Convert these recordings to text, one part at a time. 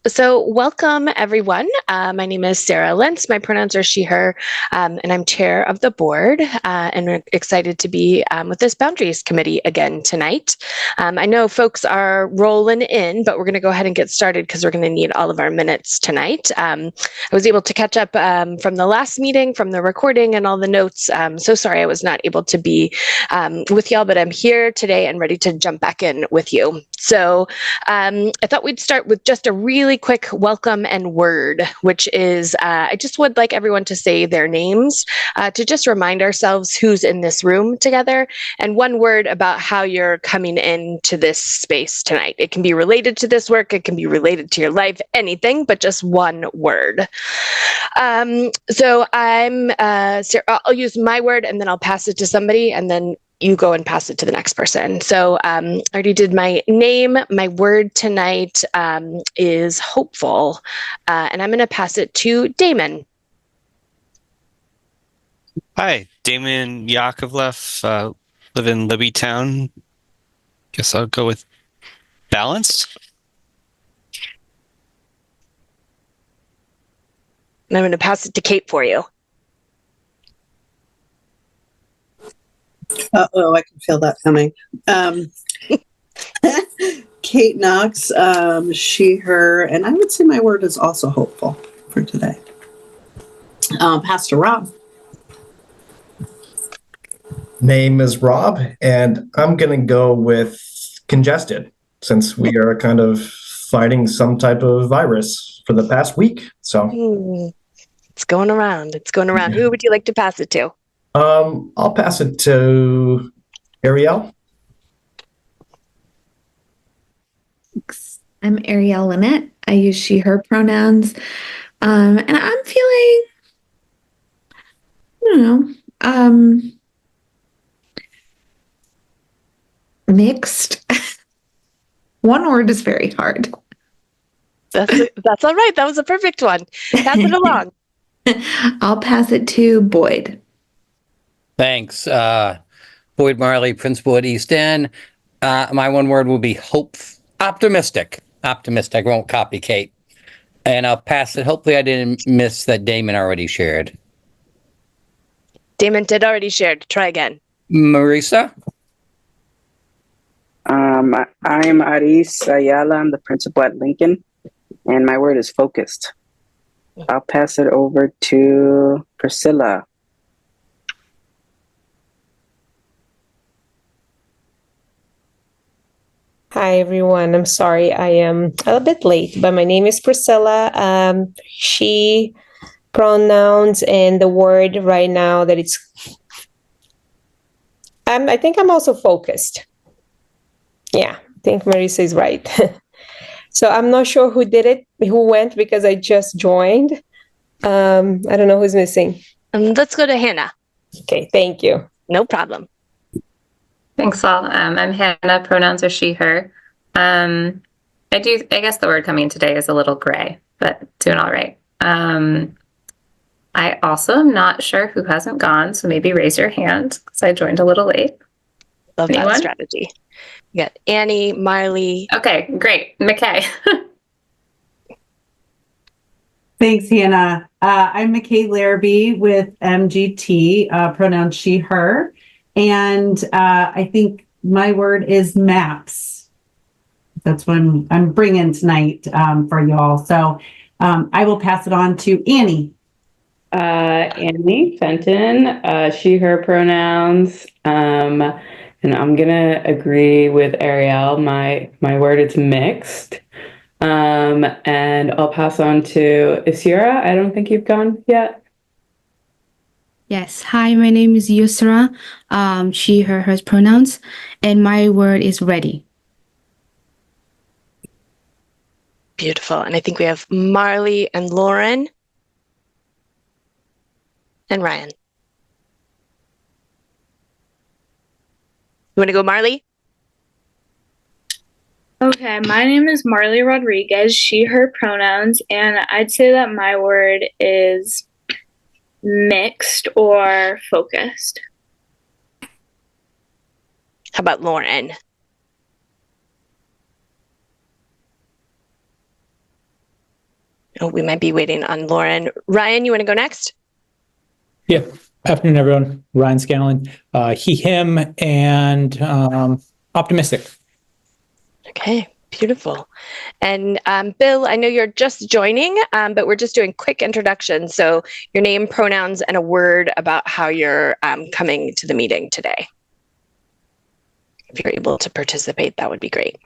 So welcome, everyone. My name is Sarah Lentz. My pronouns are she, her, and I'm chair of the board. And we're excited to be with this Boundaries Committee again tonight. I know folks are rolling in, but we're going to go ahead and get started because we're going to need all of our minutes tonight. I was able to catch up from the last meeting, from the recording and all the notes. So sorry I was not able to be with y'all, but I'm here today and ready to jump back in with you. So I thought we'd start with just a really quick welcome and word, which is I just would like everyone to say their names to just remind ourselves who's in this room together, and one word about how you're coming into this space tonight. It can be related to this work, it can be related to your life, anything, but just one word. So I'll use my word and then I'll pass it to somebody, and then you go and pass it to the next person. So I already did my name. My word tonight is hopeful, and I'm going to pass it to Damon. Hi, Damon Yakovlev, live in Libbytown. Guess I'll go with balanced. And I'm going to pass it to Kate for you. Uh-oh, I can feel that coming. Kate Knox, she, her, and I would say my word is also hopeful for today. Pastor Rob. Name is Rob, and I'm going to go with congested, since we are kind of fighting some type of virus for the past week. So It's going around. It's going around. Who would you like to pass it to? I'll pass it to Ariel. I'm Ariel Lynette. I use she, her pronouns. And I'm feeling, I don't know, mixed. One word is very hard. That's all right. That was a perfect one. Pass it along. I'll pass it to Boyd. Thanks. Boyd Marley, Principal at East End. My one word will be hope. Optimistic. Optimistic. I won't copy Kate. And I'll pass it. Hopefully I didn't miss that Damon already shared. Damon did already share. Try again. Marisa? I'm Aris Ayala. I'm the principal at Lincoln, and my word is focused. I'll pass it over to Priscilla. Hi, everyone. I'm sorry I am a little bit late, but my name is Priscilla. She pronouns, and the word right now that it's, I think I'm also focused. Yeah, I think Marisa is right. So I'm not sure who did it, who went, because I just joined. I don't know who's missing. Let's go to Hannah. Okay, thank you. No problem. Thanks, all. I'm Hannah. Pronouns are she, her. I guess the word coming today is a little gray, but doing all right. I also am not sure who hasn't gone, so maybe raise your hand because I joined a little late. Love that strategy. You got Annie, Marley. Okay, great. McKay. Thanks, Hannah. I'm McKay Larrabee with MGT, pronouns she, her. And I think my word is maps. That's what I'm bringing tonight for y'all. So I will pass it on to Annie. Annie Fenton, she, her pronouns. And I'm gonna agree with Ariel. My word is mixed. And I'll pass on to Isira. I don't think you've gone yet. Yes. Hi, my name is Yusra. She, her pronouns, and my word is ready. Beautiful. And I think we have Marley and Lauren and Ryan. You want to go, Marley? Okay, my name is Marley Rodriguez, she, her pronouns, and I'd say that my word is mixed or focused. How about Lauren? Oh, we might be waiting on Lauren. Ryan, you want to go next? Yeah. Afternoon, everyone. Ryan Scanlon. He, him, and optimistic. Okay, beautiful. And Bill, I know you're just joining, but we're just doing quick introductions. So your name, pronouns, and a word about how you're coming to the meeting today. If you're able to participate, that would be great.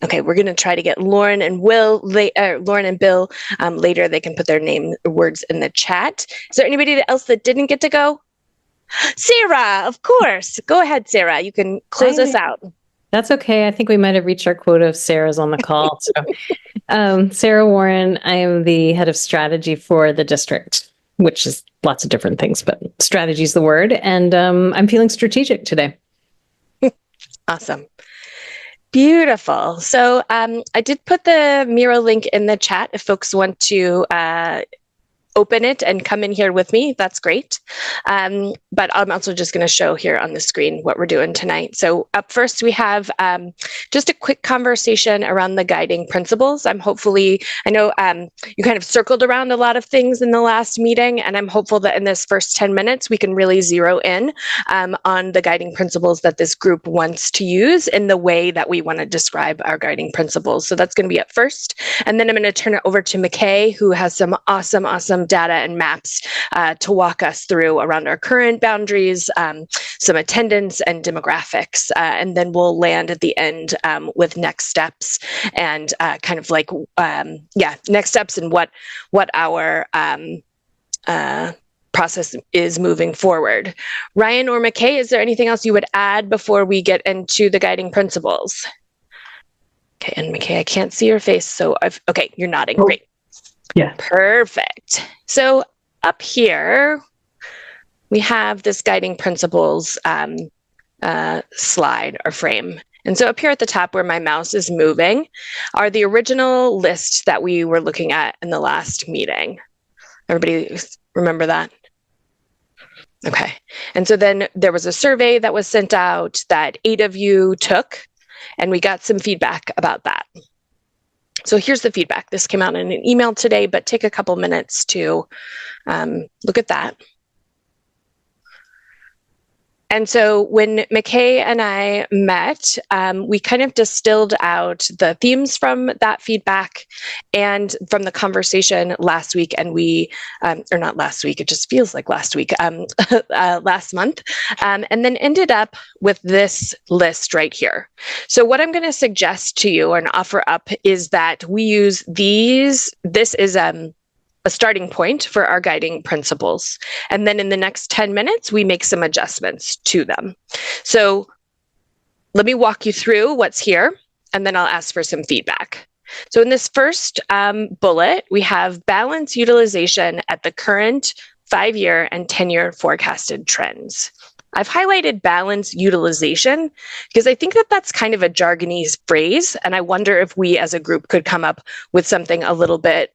Okay, we're going to try to get Lauren and Bill later. They can put their name words in the chat. Is there anybody else that didn't get to go? Sarah, of course. Go ahead, Sarah. You can close us out. That's okay. I think we might have reached our quota of Sarahs on the call. So, Sarah Warren, I am the head of strategy for the district, which is lots of different things, but strategy is the word. And I'm feeling strategic today. Awesome. Beautiful. So I did put the Miro link in the chat if folks want to open it and come in here with me. That's great. But I'm also just going to show here on the screen what we're doing tonight. So up first, we have just a quick conversation around the guiding principles. I know you kind of circled around a lot of things in the last meeting, and I'm hopeful that in this first 10 minutes, we can really zero in on the guiding principles that this group wants to use in the way that we want to describe our guiding principles. So that's going to be up first. And then I'm going to turn it over to McKay, who has some awesome data and maps to walk us through around our current boundaries, some attendance and demographics. And then we'll land at the end with next steps and next steps and what our process is moving forward. Ryan or McKay, is there anything else you would add before we get into the guiding principles? Okay, and McKay, I can't see your face, so okay, you're nodding, great. Yeah. Perfect. So up here, we have this guiding principles slide or frame. And so up here at the top where my mouse is moving are the original list that we were looking at in the last meeting. Everybody remember that? Okay. And so then there was a survey that was sent out that 8 of you took, and we got some feedback about that. So here's the feedback. This came out in an email today, but take a couple minutes to look at that. And so when McKay and I met, we kind of distilled out the themes from that feedback and from the conversation last week. And or not last week, it just feels like last week, last month, and then ended up with this list right here. So what I'm going to suggest to you and offer up is that we use these. This is a starting point for our guiding principles. And then in the next 10 minutes, we make some adjustments to them. So let me walk you through what's here, and then I'll ask for some feedback. So in this first bullet, we have balance utilization at the current 5-year and 10-year forecasted trends. I've highlighted balance utilization because I think that that's kind of a jargonese phrase, and I wonder if we as a group could come up with something a little bit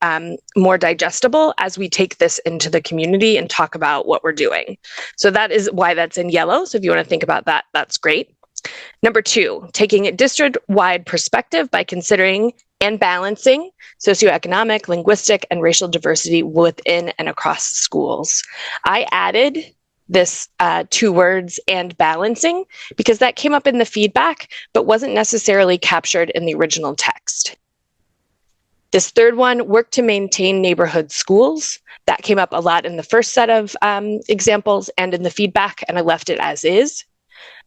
more digestible as we take this into the community and talk about what we're doing. So that is why that's in yellow. So if you want to think about that, that's great. Number 2, taking a district-wide perspective by considering and balancing socioeconomic, linguistic, and racial diversity within and across schools. I added this 2 words and balancing because that came up in the feedback but wasn't necessarily captured in the original text. This third one, work to maintain neighborhood schools. That came up a lot in the first set of examples and in the feedback, and I left it as is.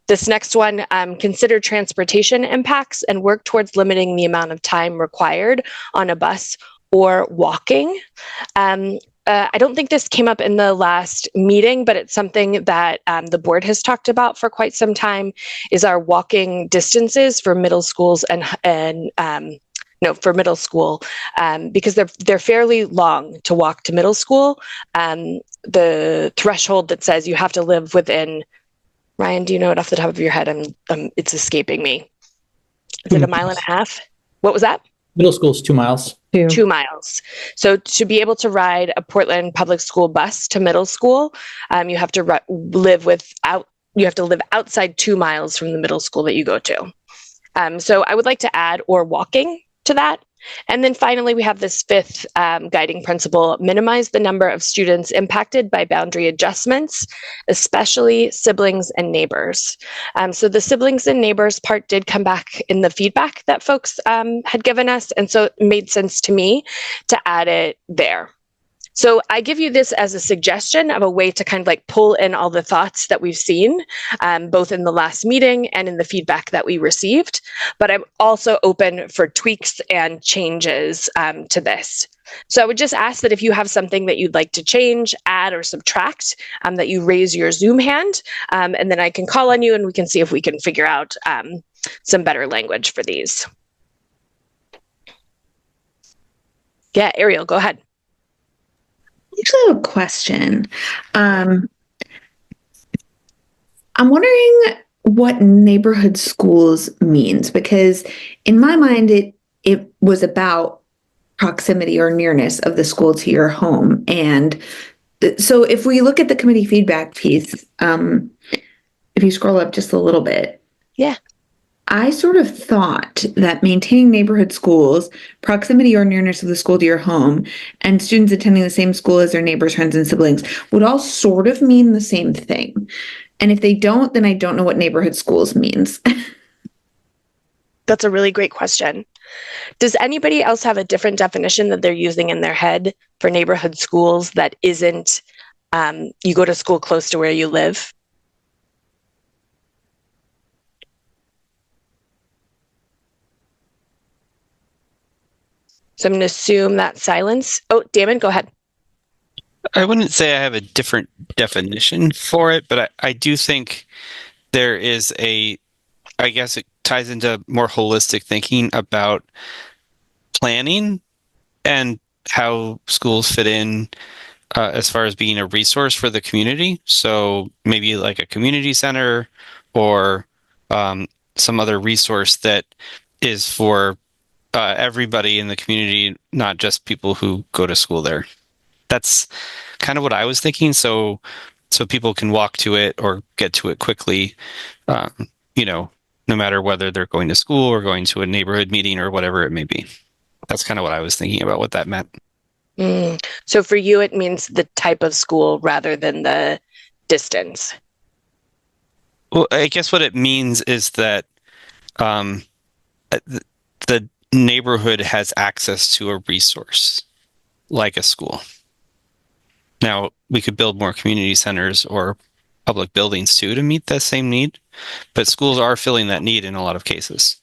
This next one, consider transportation impacts and work towards limiting the amount of time required on a bus or walking. I don't think this came up in the last meeting, but it's something that the board has talked about for quite some time, is our walking distances for middle schools for middle school, because they're fairly long to walk to middle school. The threshold that says you have to live within, Ryan, do you know it off the top of your head? It's escaping me. Is it 1.5 miles? What was that? Middle school is 2 miles. 2 miles. So to be able to ride a Portland public school bus to middle school, you have to live outside 2 miles from the middle school that you go to. So I would like to add or walking to that. And then finally, we have this fifth guiding principle: minimize the number of students impacted by boundary adjustments, especially siblings and neighbors. So the siblings and neighbors part did come back in the feedback that folks had given us. And so it made sense to me to add it there. So I give you this as a suggestion of a way to kind of like pull in all the thoughts that we've seen, both in the last meeting and in the feedback that we received. But I'm also open for tweaks and changes to this. So I would just ask that if you have something that you'd like to change, add, or subtract, that you raise your Zoom hand, and then I can call on you and we can see if we can figure out some better language for these. Yeah, Ariel, go ahead. I actually have a question. I'm wondering what neighborhood schools means, because in my mind, it was about proximity or nearness of the school to your home. And so if we look at the committee feedback piece, if you scroll up just a little bit. Yeah. I sort of thought that maintaining neighborhood schools, proximity or nearness of the school to your home, and students attending the same school as their neighbors, friends, and siblings would all sort of mean the same thing. And if they don't, then I don't know what neighborhood schools means. That's a really great question. Does anybody else have a different definition that they're using in their head for neighborhood schools that isn't you go to school close to where you live? So I'm going to assume that silence. Oh, Damon, go ahead. I wouldn't say I have a different definition for it, but I do think there is I guess it ties into more holistic thinking about planning and how schools fit in as far as being a resource for the community. So maybe like a community center or some other resource that is for everybody in the community, not just people who go to school there. That's kind of what I was thinking. So people can walk to it or get to it quickly, no matter whether they're going to school or going to a neighborhood meeting or whatever it may be. That's kind of what I was thinking about what that meant. So for you, it means the type of school rather than the distance. Well, I guess what it means is that the neighborhood has access to a resource like a school. Now, we could build more community centers or public buildings too to meet that same need, but schools are filling that need in a lot of cases.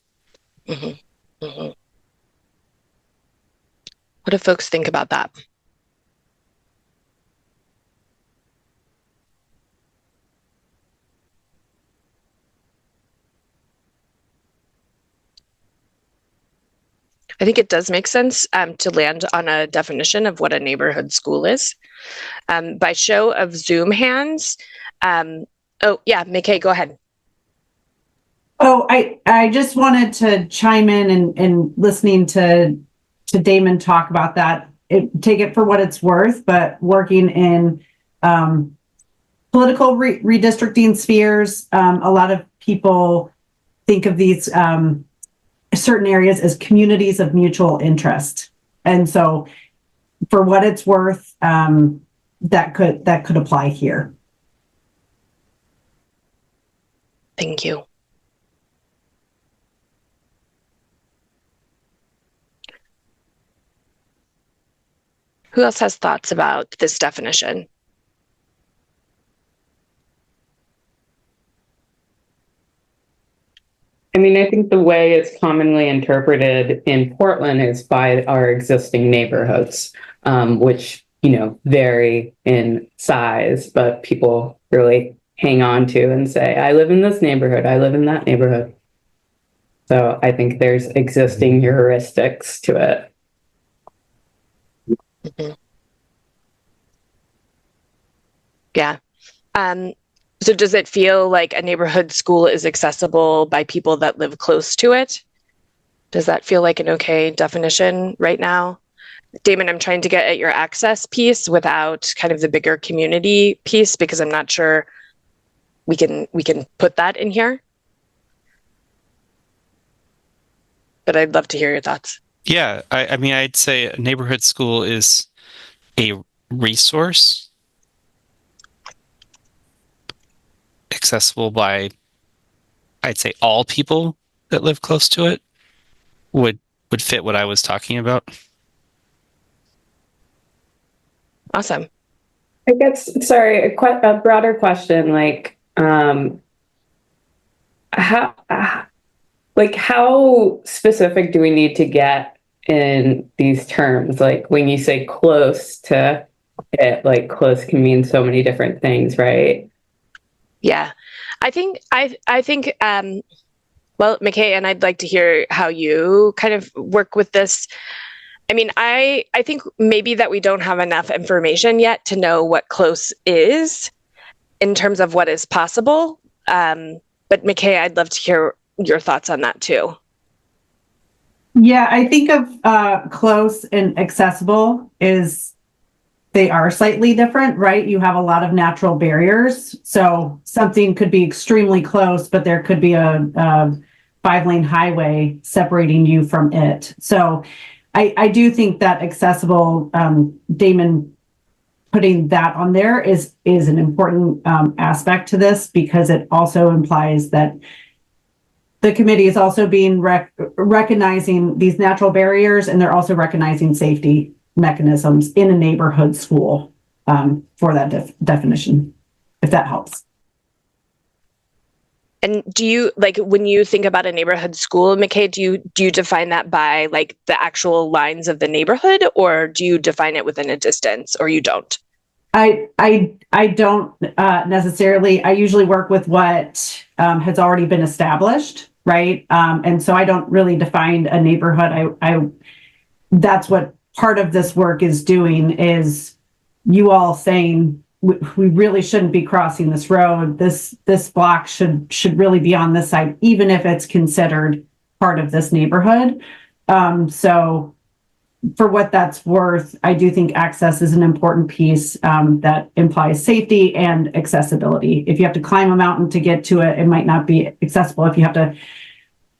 Mm-hmm. Mm-hmm. What do folks think about that? I think it does make sense to land on a definition of what a neighborhood school is. By show of Zoom hands. Oh, yeah, McKay, go ahead. Oh, I just wanted to chime in and listening to Damon talk about that. Take it for what it's worth, but working in political redistricting spheres, a lot of people think of these certain areas as communities of mutual interest. And so for what it's worth, that could apply here. Thank you. Who else has thoughts about this definition? I mean, I think the way it's commonly interpreted in Portland is by our existing neighborhoods, which, vary in size, but people really hang on to and say, I live in this neighborhood, I live in that neighborhood. So I think there's existing heuristics to it. Mm-hmm. Yeah. So does it feel like a neighborhood school is accessible by people that live close to it? Does that feel like an okay definition right now? Damon, I'm trying to get at your access piece without kind of the bigger community piece, because I'm not sure we can put that in here. but I'd love to hear your thoughts. Yeah, I mean, I'd say a neighborhood school is a resource accessible by, I'd say, all people that live close to it would fit what I was talking about. Awesome. I guess, sorry, a broader question, like, how specific do we need to get in these terms? Like, when you say close to it, like, close can mean so many different things, right? Yeah, I think, well, McKay, and I'd like to hear how you kind of work with this. I mean, I think maybe that we don't have enough information yet to know what close is in terms of what is possible. But McKay, I'd love to hear your thoughts on that too. Yeah, I think of close and accessible is they are slightly different, right? You have a lot of natural barriers. So something could be extremely close, but there could be a 5-lane highway separating you from it. So I do think that accessible, Damon putting that on there is an important aspect to this, because it also implies that the committee is also being recognizing these natural barriers, and they're also recognizing safety mechanisms in a neighborhood school for that definition, if that helps. And do you, like, when you think about a neighborhood school, McKay, do you define that by like the actual lines of the neighborhood, or do you define it within a distance, or you don't? I don't necessarily. I usually work with what has already been established, right? And so I don't really define a neighborhood. That's what part of this work is doing, is you all saying we really shouldn't be crossing this road. This block should really be on this side, even if it's considered part of this neighborhood. So for what that's worth, I do think access is an important piece that implies safety and accessibility. If you have to climb a mountain to get to it, it might not be accessible. If you have to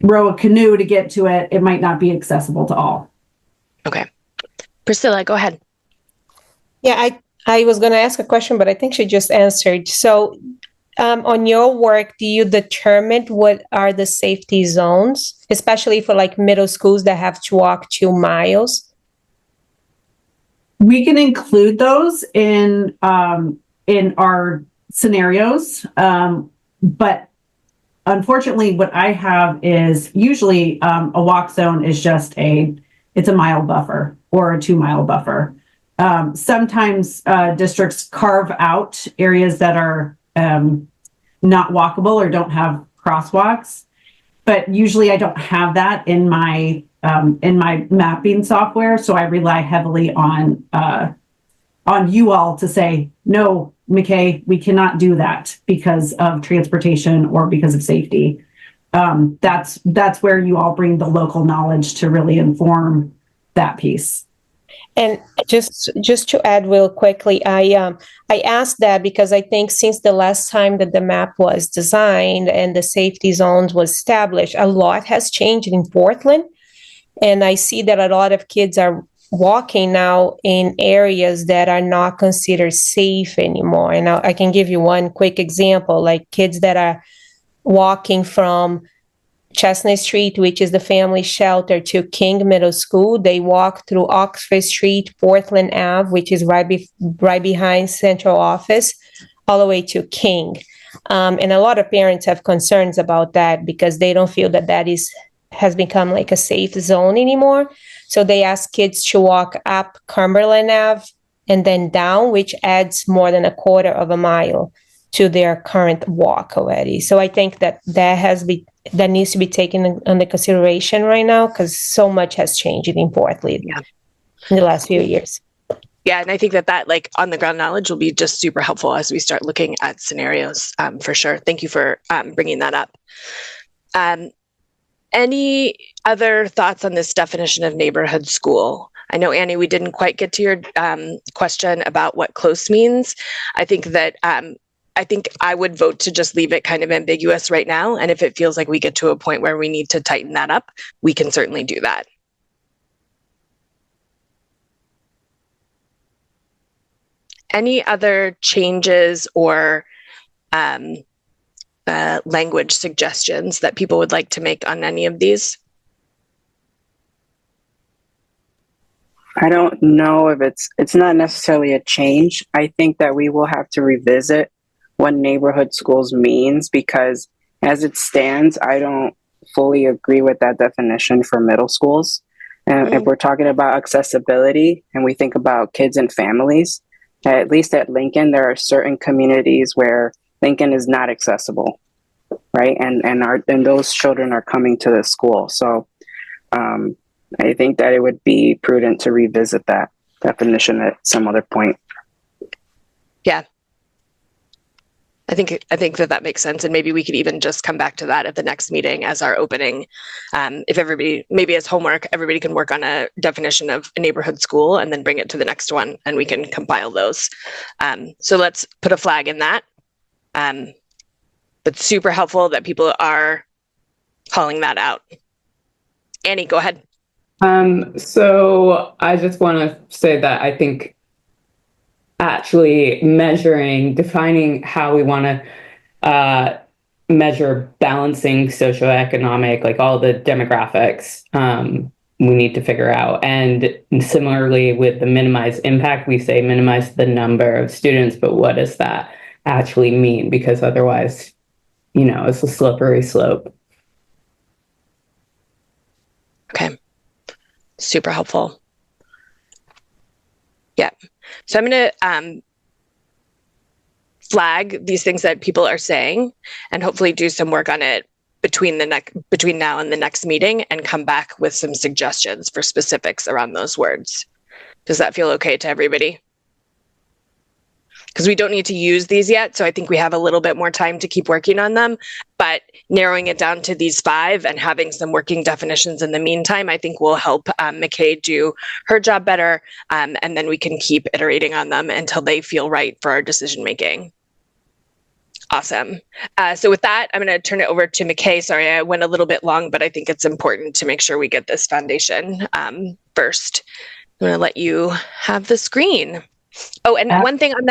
row a canoe to get to it, it might not be accessible to all. Okay. Priscilla, go ahead. Yeah, I was going to ask a question, but I think she just answered. So on your work, do you determine what are the safety zones, especially for like middle schools that have to walk 2 miles? We can include those in our scenarios, but unfortunately, what I have is usually a walk zone is just it's a mile buffer or a 2-mile buffer. Sometimes districts carve out areas that are not walkable or don't have crosswalks, but usually I don't have that in my mapping software. So I rely heavily on you all to say, no, McKay, we cannot do that because of transportation or because of safety. That's where you all bring the local knowledge to really inform that piece. And just to add real quickly, I asked that because I think since the last time that the map was designed and the safety zones was established, a lot has changed in Portland. And I see that a lot of kids are walking now in areas that are not considered safe anymore. And I can give you one quick example, like kids that are walking from Chestnut Street, which is the family shelter, to King Middle School. They walk through Oxford Street, Portland Ave, which is right behind central office, all the way to King. And a lot of parents have concerns about that because they don't feel that has become like a safe zone anymore. So they ask kids to walk up Cumberland Ave and then down, which adds more than 1/4 mile to their current walk already. So I think that needs to be taken under consideration right now because so much has changed in Portland in the last few years. Yeah, and I think that like on the ground knowledge will be just super helpful as we start looking at scenarios, for sure. Thank you for bringing that up. Any other thoughts on this definition of neighborhood school? I know, Annie, we didn't quite get to your question about what close means. I think that I think I would vote to just leave it kind of ambiguous right now. And if it feels like we get to a point where we need to tighten that up, we can certainly do that. Any other changes or language suggestions that people would like to make on any of these? I don't know if it's not necessarily a change. I think that we will have to revisit what neighborhood schools means, because as it stands, I don't fully agree with that definition for middle schools. And if we're talking about accessibility and we think about kids and families, at least at Lincoln, there are certain communities where Lincoln is not accessible, right? And those children are coming to the school. So I think that it would be prudent to revisit that definition at some other point. Yeah. I think that makes sense. And maybe we could even just come back to that at the next meeting as our opening. If everybody, maybe as homework, everybody can work on a definition of a neighborhood school and then bring it to the next one and we can compile those. So let's put a flag in that. But super helpful that people are calling that out. Annie, go ahead. So I just want to say that I think actually defining how we want to measure balancing socioeconomic, like all the demographics, we need to figure out. And similarly with the minimize impact, we say minimize the number of students, but what does that actually mean? Because otherwise, it's a slippery slope. Okay. Super helpful. Yeah. So I'm going to flag these things that people are saying and hopefully do some work on it between now and the next meeting and come back with some suggestions for specifics around those words. Does that feel okay to everybody? Because we don't need to use these yet, so I think we have a little bit more time to keep working on them, but narrowing it down to these 5 and having some working definitions in the meantime, I think will help McKay do her job better, and then we can keep iterating on them until they feel right for our decision making. Awesome. So with that, I'm going to turn it over to McKay. Sorry, I went a little bit long, but I think it's important to make sure we get this foundation first. I'm going to let you have the screen. Oh, and one thing on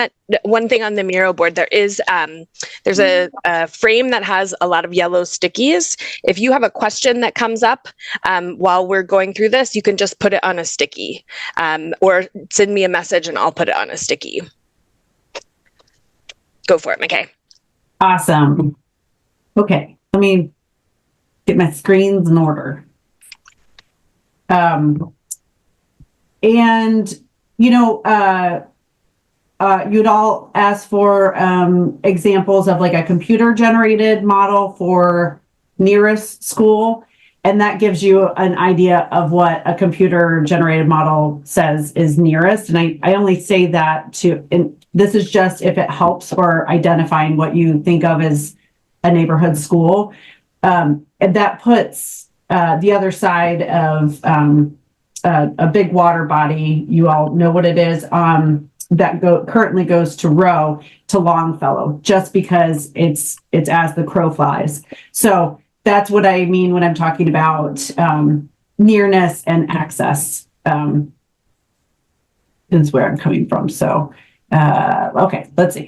the Miro board, there's a frame that has a lot of yellow stickies. If you have a question that comes up while we're going through this, you can just put it on a sticky, or send me a message and I'll put it on a sticky. Go for it, McKay. Awesome. Okay, let me get my screens in order. You'd all ask for examples of like a computer generated model for nearest school. And that gives you an idea of what a computer generated model says is nearest. And I only say that this is just if it helps for identifying what you think of as a neighborhood school. And that puts the other side of a big water body, you all know what it is, that currently goes to Row to Longfellow, just because it's as the crow flies. So that's what I mean when I'm talking about nearness and access, is where I'm coming from. So, okay, let's see.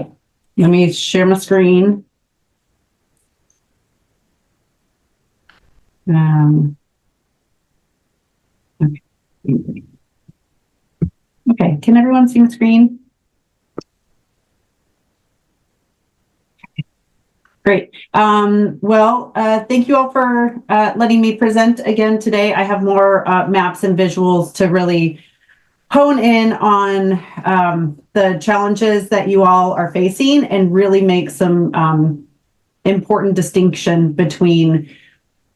Let me share my screen. Okay. Okay, can everyone see the screen? Great. Thank you all for letting me present again today. I have more maps and visuals to really hone in on the challenges that you all are facing and really make some important distinction between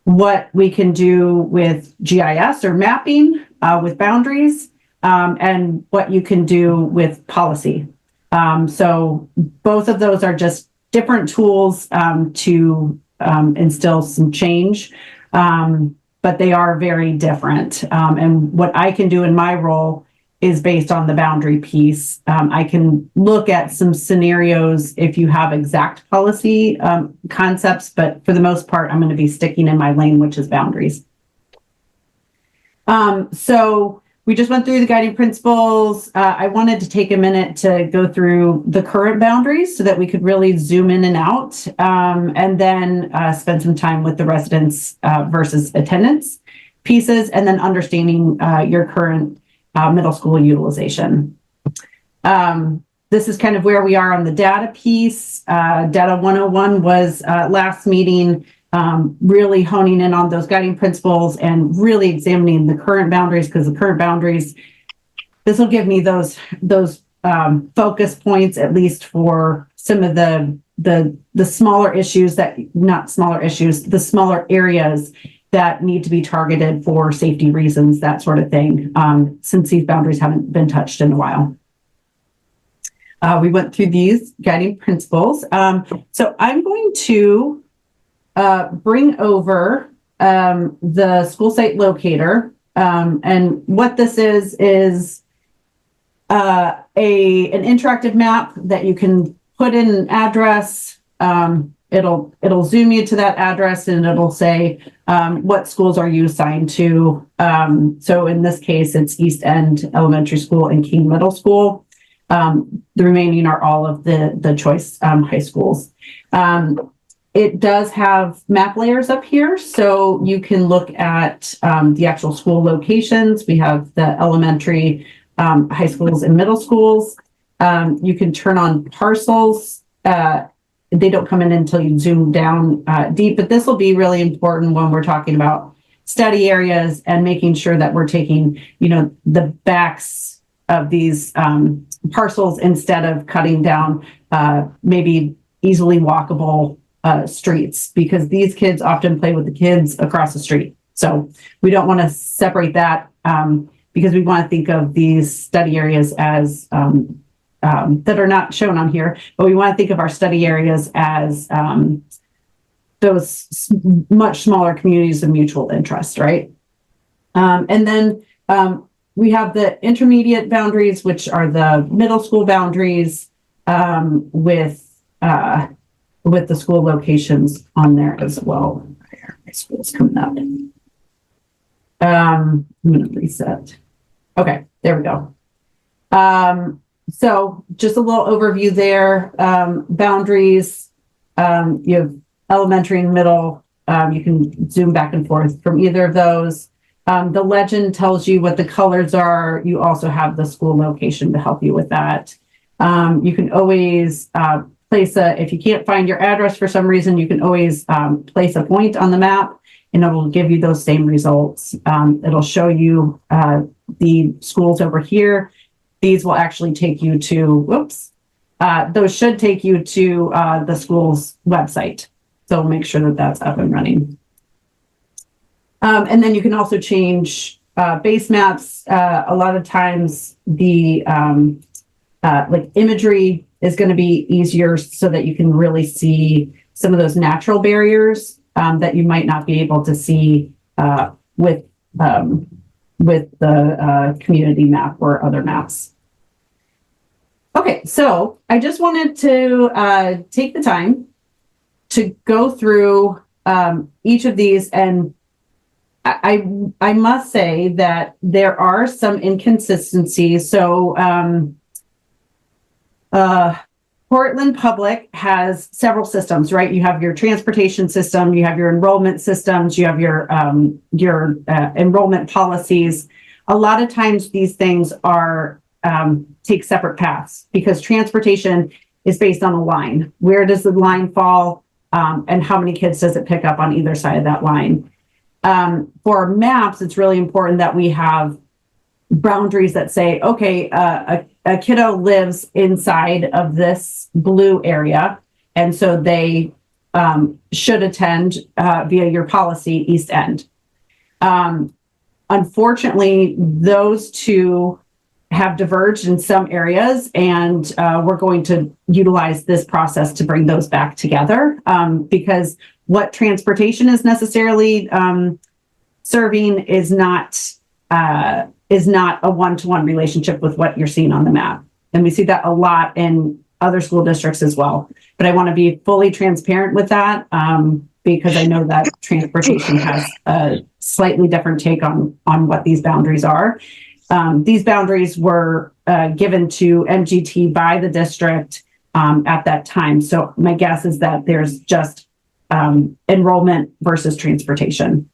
what we can do with GIS or mapping with boundaries, and what you can do with policy. So both of those are just different tools to instill some change, but they are very different. And what I can do in my role is based on the boundary piece. I can look at some scenarios if you have exact policy concepts, but for the most part, I'm going to be sticking in my lane, which is boundaries. So we just went through the guiding principles. I wanted to take a minute to go through the current boundaries so that we could really zoom in and out, and then spend some time with the residents versus attendance pieces, and then understanding your current middle school utilization. This is kind of where we are on the data piece. Data 101 was last meeting, really honing in on those guiding principles and really examining the current boundaries, because the current boundaries, this will give me those focus points, at least for some of the smaller issues that, not smaller issues, the smaller areas that need to be targeted for safety reasons, that sort of thing, since these boundaries haven't been touched in a while. We went through these guiding principles. So I'm going to bring over the school site locator. And what this is an interactive map that you can put in an address. It'll zoom you to that address, and it'll say what schools are you assigned to. So in this case, it's East End Elementary School and King Middle School. The remaining are all of the choice high schools. It does have map layers up here, so you can look at the actual school locations. We have the elementary, high schools, and middle schools. You can turn on parcels. They don't come in until you zoom down deep, but this will be really important when we're talking about study areas and making sure that we're taking, the backs of these parcels instead of cutting down maybe easily walkable streets, because these kids often play with the kids across the street. So we don't want to separate that because we want to think of these study areas as that are not shown on here, but we want to think of our study areas as those much smaller communities of mutual interest, right? And then we have the intermediate boundaries, which are the middle school boundaries with the school locations on there as well. My school's coming up. I'm going to reset. Okay, there we go. So just a little overview there. Boundaries, you have elementary and middle. You can zoom back and forth from either of those. The legend tells you what the colors are. You also have the school location to help you with that. You can always place if you can't find your address for some reason, you can always place a point on the map, and it will give you those same results. It'll show you the schools over here. These will actually take you to, those should take you to the school's website. So make sure that that's up and running. And then you can also change base maps. A lot of times the like imagery is going to be easier so that you can really see some of those natural barriers that you might not be able to see with the community map or other maps. Okay, so I just wanted to take the time to go through each of these, and I must say that there are some inconsistencies. So Portland Public has several systems, right? You have your transportation system, you have your enrollment systems, you have your enrollment policies. A lot of times these things are take separate paths because transportation is based on a line. Where does the line fall, and how many kids does it pick up on either side of that line? For maps, it's really important that we have boundaries that say, okay, a kiddo lives inside of this blue area, and so they should attend via your policy East End. Unfortunately, those two have diverged in some areas, and we're going to utilize this process to bring those back together because what transportation is necessarily serving is not is not a one-to-one relationship with what you're seeing on the map. And we see that a lot in other school districts as well. But I want to be fully transparent with that, because I know that transportation has a slightly different take on what these boundaries are. These boundaries were given to MGT by the district at that time. So my guess is that there's just enrollment versus transportation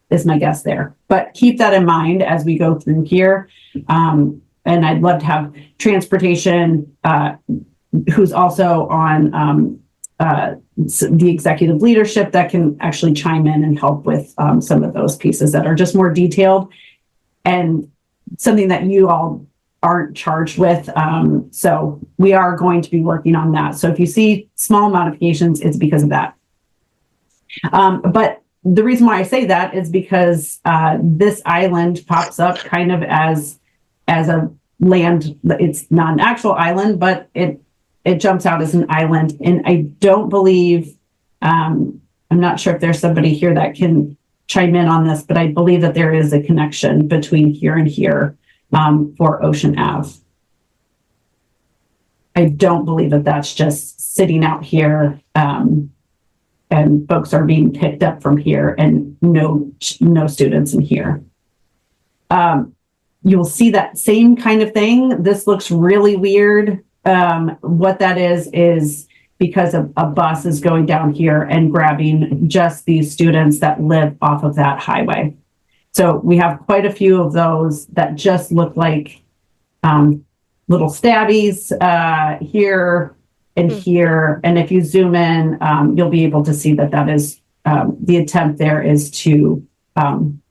is my guess there. But keep that in mind as we go through here. And I'd love to have transportation who's also on the executive leadership that can actually chime in and help with some of those pieces that are just more detailed and something that you all aren't charged with. So we are going to be working on that. So if you see small modifications, it's because of that. But the reason why I say that is because this island pops up kind of as a land. It's not an actual island, but it jumps out as an island. And I don't believe, I'm not sure if there's somebody here that can chime in on this, but I believe that there is a connection between here and here for Ocean Ave. I don't believe that that's just sitting out here and folks are being picked up from here and no students in here. You'll see that same kind of thing. This looks really weird. What that is because a bus is going down here and grabbing just these students that live off of that highway. So we have quite a few of those that just look like little stabbies here and here. And if you zoom in, you'll be able to see that that is the attempt there is to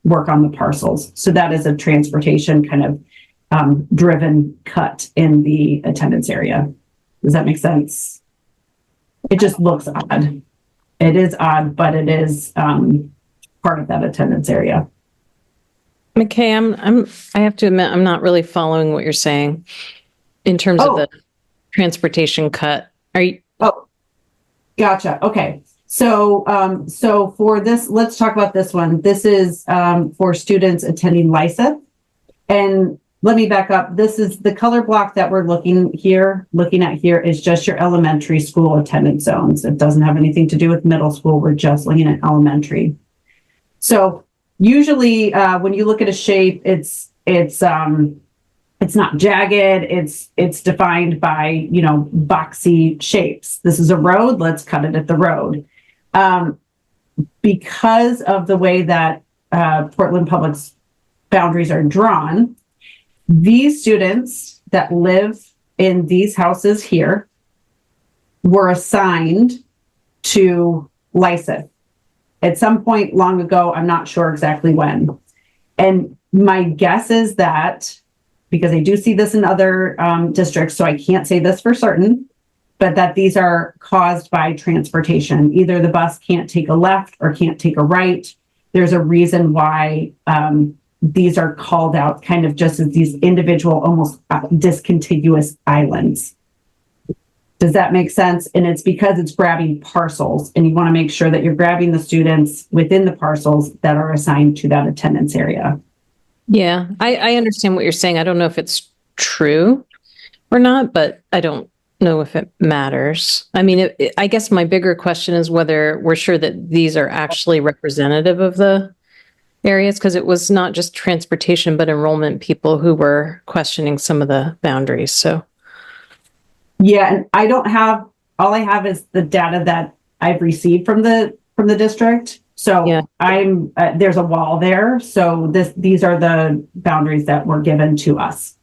work on the parcels. So that is a transportation kind of driven cut in the attendance area. Does that make sense? It just looks odd. It is odd, but it is part of that attendance area. McKay, I have to admit, I'm not really following what you're saying in terms of the transportation cut. Are you? Oh, gotcha. Okay. So, so for this, let's talk about this one. This is for students attending LISA. And let me back up. This is the color block that we're looking at here is just your elementary school attendance zones. It doesn't have anything to do with middle school. We're just looking at elementary. So usually when you look at a shape, it's not jagged. It's defined by, boxy shapes. This is a road. Let's cut it at the road. Because of the way that Portland Public's boundaries are drawn, these students that live in these houses here were assigned to LISA at some point long ago. I'm not sure exactly when. And my guess is that, because I do see this in other districts, so I can't say this for certain, but that these are caused by transportation. Either the bus can't take a left or can't take a right. There's a reason why these are called out kind of just as these individual, almost discontiguous islands. Does that make sense? And it's because it's grabbing parcels, and you want to make sure that you're grabbing the students within the parcels that are assigned to that attendance area. Yeah, I understand what you're saying. I don't know if it's true or not, but I don't know if it matters. I mean, I guess my bigger question is whether we're sure that these are actually representative of the areas, because it was not just transportation, but enrollment people who were questioning some of the boundaries. So, yeah, and I don't have, all I have is the data that I've received from the district. So yeah. There's a wall there. So these are the boundaries that were given to us.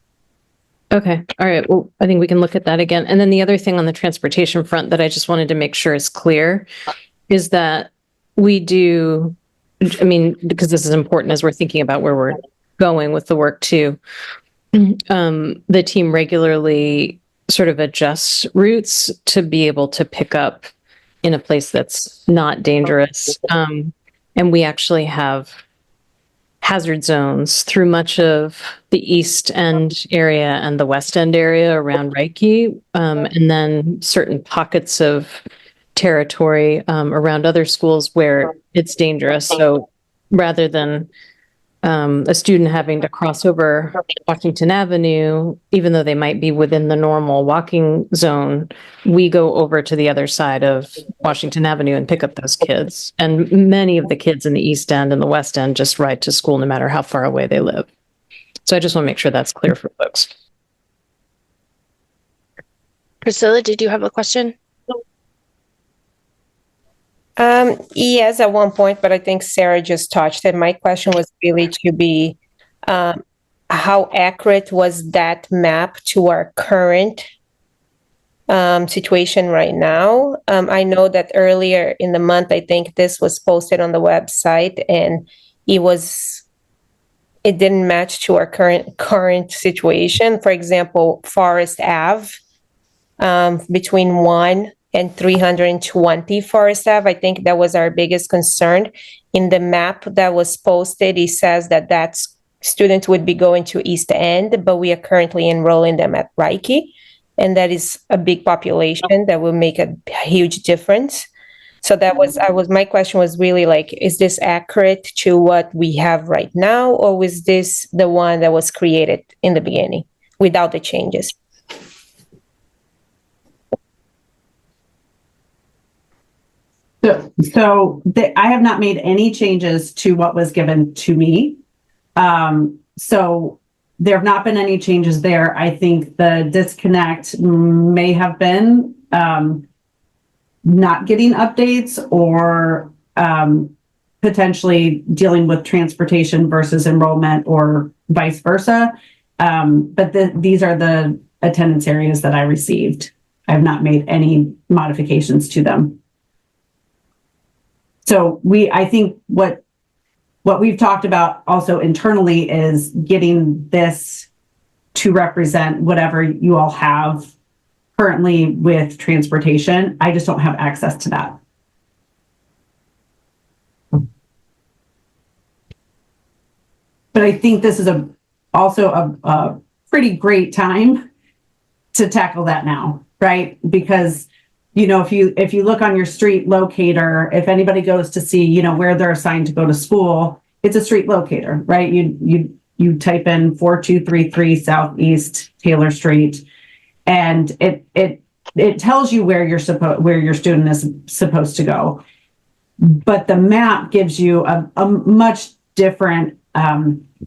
Okay. All right. Well, I think we can look at that again. And then the other thing on the transportation front that I just wanted to make sure is clear is that we do, I mean, because this is important as we're thinking about where we're going with the work too. The team regularly sort of adjusts routes to be able to pick up in a place that's not dangerous. And we actually have hazard zones through much of the East End area and the West End area around Reiki, and then certain pockets of territory around other schools where it's dangerous. So rather than a student having to cross over Washington Avenue, even though they might be within the normal walking zone, we go over to the other side of Washington Avenue and pick up those kids. And many of the kids in the East End and the West End just ride to school no matter how far away they live. So I just want to make sure that's clear for folks. Priscilla, did you have a question? Yes, at one point, but I think Sarah just touched it. My question was really to be, how accurate was that map to our current situation right now? I know that earlier in the month, I think this was posted on the website, and it didn't match to our current situation. For example, Forest Ave, between 1 and 320 Forest Ave. I think that was our biggest concern. In the map that was posted, it says that students would be going to East End, but we are currently enrolling them at Reiki, and that is a big population that will make a huge difference. So my question was really like, is this accurate to what we have right now, or was this the one that was created in the beginning without the changes? I have not made any changes to what was given to me. So there have not been any changes there. I think the disconnect may have been not getting updates or potentially dealing with transportation versus enrollment or vice versa. But these are the attendance areas that I received. I have not made any modifications to them. So I think what we've talked about also internally is getting this to represent whatever you all have currently with transportation. I just don't have access to that. But I think this is also a pretty great time to tackle that now, right? Because if you look on your street locator, if anybody goes to see, where they're assigned to go to school, it's a street locator, right? You type in 4233 Southeast Taylor Street, and it tells you where your student is supposed to go. But the map gives you a much different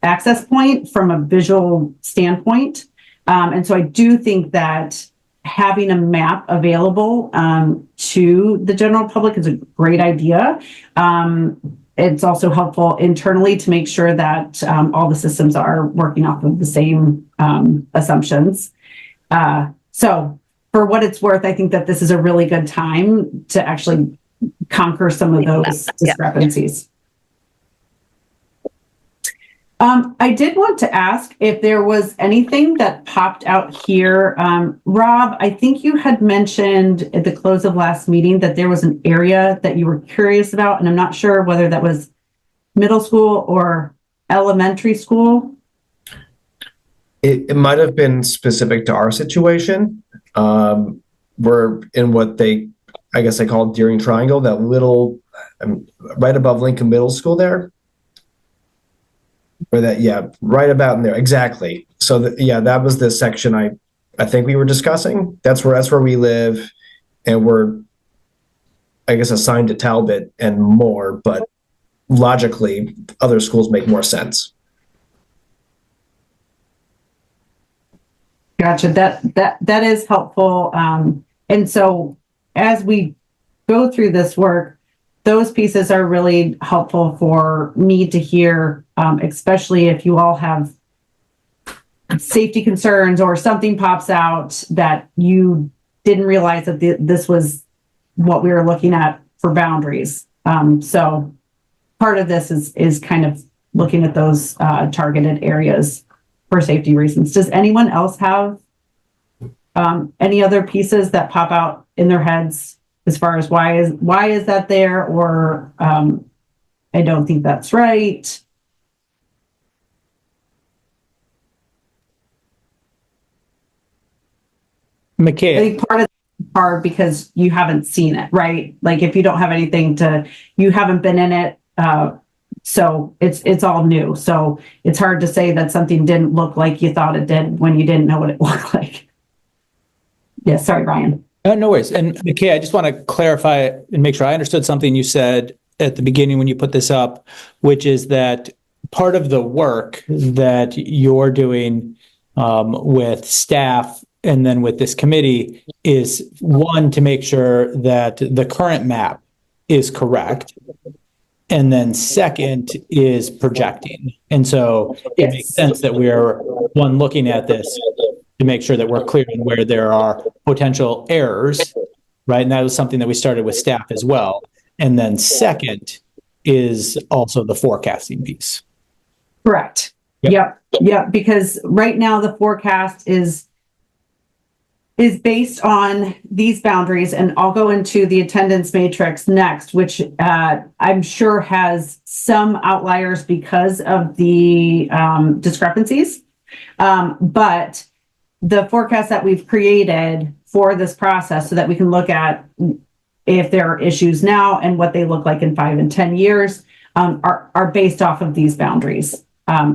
access point from a visual standpoint. And so I do think that having a map available to the general public is a great idea. It's also helpful internally to make sure that all the systems are working off of the same assumptions. So for what it's worth, I think that this is a really good time to actually conquer some of those discrepancies. I did want to ask if there was anything that popped out here. Rob, I think you had mentioned at the close of last meeting that there was an area that you were curious about, and I'm not sure whether that was middle school or elementary school. It might have been specific to our situation. We're in what I guess they call Deering Triangle, that little, right above Lincoln Middle School there. Or right about in there, exactly. So that was the section I think we were discussing. That's where we live, and we're, I guess, assigned to Talbot and more, but logically, other schools make more sense. Gotcha. That is helpful. And so as we go through this work, those pieces are really helpful for me to hear, especially if you all have safety concerns or something pops out that you didn't realize that this was what we were looking at for boundaries. So part of this is kind of looking at those targeted areas for safety reasons. Does anyone else have any other pieces that pop out in their heads as far as why is that there, or I don't think that's right? McKay. I think part of it's hard because you haven't seen it, right? Like if you don't have anything you haven't been in it So it's all new. So it's hard to say that something didn't look like you thought it did when you didn't know what it looked like. Yeah, sorry, Ryan. No worries. And McKay, I just want to clarify and make sure I understood something you said at the beginning when you put this up, which is that part of the work that you're doing with staff and then with this committee is, one, to make sure that the current map is correct. And then second is projecting. And so it makes sense that we're, one, looking at this to make sure that we're clear on where there are potential errors, right? And that was something that we started with staff as well. And then second is also the forecasting piece. Correct. Yep. Because right now the forecast is based on these boundaries, and I'll go into the attendance matrix next, which I'm sure has some outliers because of the discrepancies. But the forecast that we've created for this process so that we can look at if there are issues now and what they look like in 5 and 10 years are based off of these boundaries.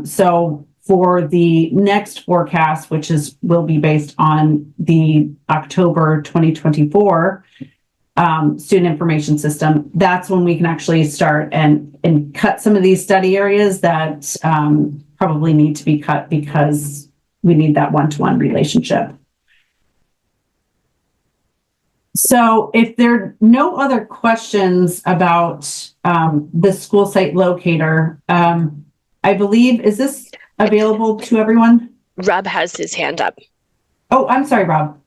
So for the next forecast, which will be based on the October 2024 student information system, that's when we can actually start and cut some of these study areas that probably need to be cut because we need that one-to-one relationship. So if there are no other questions about the school site locator, I believe, is this available to everyone? Rob has his hand up. Oh, I'm sorry, Rob.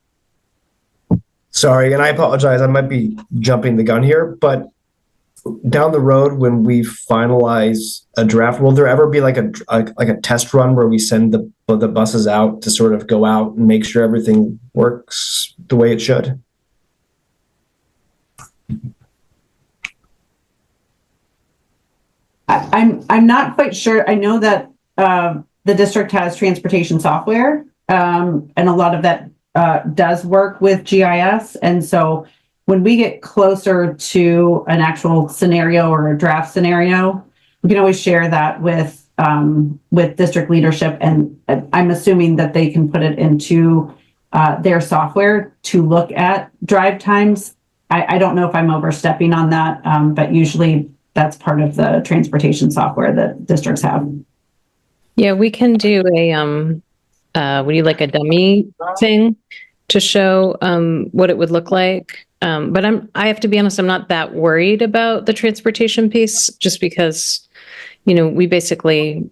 Sorry, and I apologize. I might be jumping the gun here, but down the road when we finalize a draft, will there ever be like a test run where we send the buses out to sort of go out and make sure everything works the way it should? I'm not quite sure. I know that the district has transportation software, and a lot of that does work with GIS. And so when we get closer to an actual scenario or a draft scenario, we can always share that with district leadership. And I'm assuming that they can put it into their software to look at drive times. I don't know if I'm overstepping on that, but usually that's part of the transportation software that districts have. Yeah, we can do would you like a dummy thing to show what it would look like? But I have to be honest, I'm not that worried about the transportation piece just because, we basically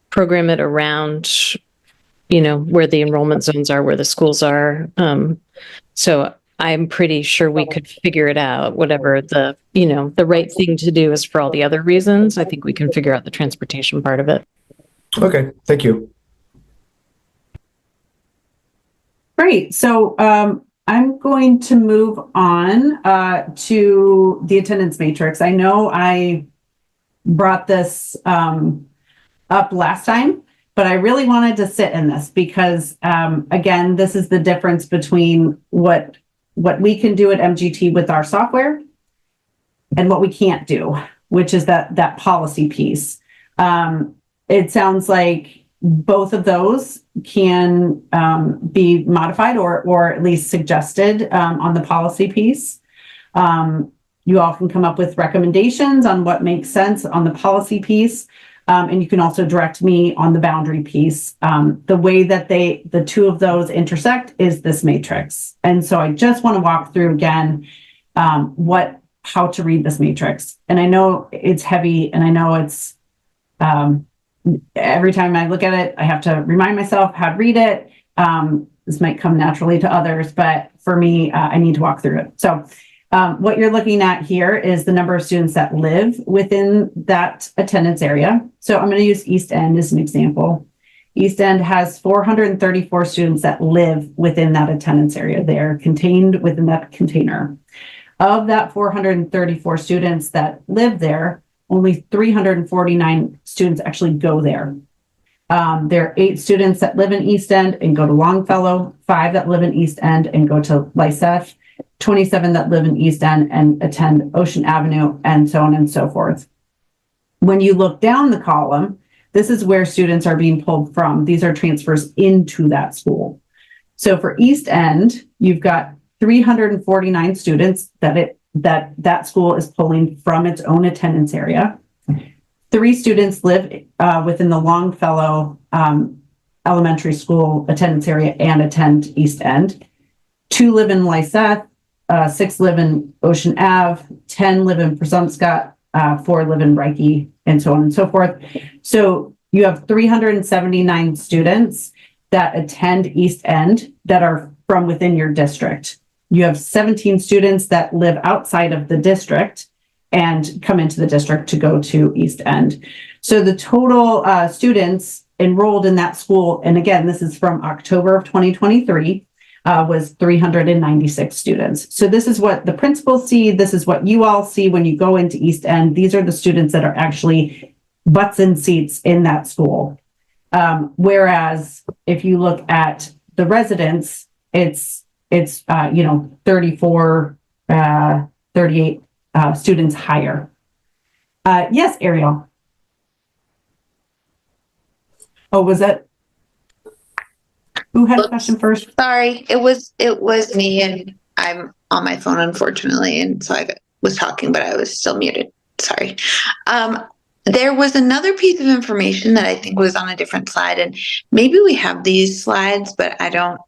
program it around, where the enrollment zones are, where the schools are. So I'm pretty sure we could figure it out, whatever the right thing to do is for all the other reasons. I think we can figure out the transportation part of it. Okay, thank you. Great. So I'm going to move on to the attendance matrix. I know I brought this up last time, but I really wanted to sit in this because, again, this is the difference between what we can do at MGT with our software and what we can't do, which is that policy piece. It sounds like both of those can be modified or at least suggested on the policy piece. You all can come up with recommendations on what makes sense on the policy piece. And you can also direct me on the boundary piece. The way that the two of those intersect is this matrix. And so I just want to walk through again how to read this matrix. And I know it's heavy, and I know it's every time I look at it, I have to remind myself how to read it. This might come naturally to others, but for me, I need to walk through it. So what you're looking at here is the number of students that live within that attendance area. So I'm going to use East End as an example. East End has 434 students that live within that attendance area. They are contained within that container. Of that 434 students that live there, only 349 students actually go there. There are 8 students that live in East End and go to Longfellow, 5 that live in East End and go to Lyseth, 27 that live in East End and attend Ocean Avenue, and so on and so forth. when you look down the column, this is where students are being pulled from. These are transfers into that school. So for East End, you've got 349 students that school is pulling from its own attendance area. 3 students live within the Longfellow elementary school attendance area and attend East End. 2 live in Lyseth, 6 live in Ocean Ave, 10 live in Presumpscot, 4 live in Reiki, and so on and so forth. So you have 379 students that attend East End that are from within your district. You have 17 students that live outside of the district and come into the district to go to East End. So the total students enrolled in that school, and again, this is from October of 2023, was 396 students. So this is what the principals see. This is what you all see when you go into East End. These are the students that are actually butts in seats in that school. Whereas if you look at the residents, it's 34, 38 students higher. Yes, Ariel. Oh, was that? Who had a question first? Sorry, it was me, and I'm on my phone, unfortunately, and so I was talking, but I was still muted. Sorry. There was another piece of information that I think was on a different slide, and maybe we have these slides, but I don't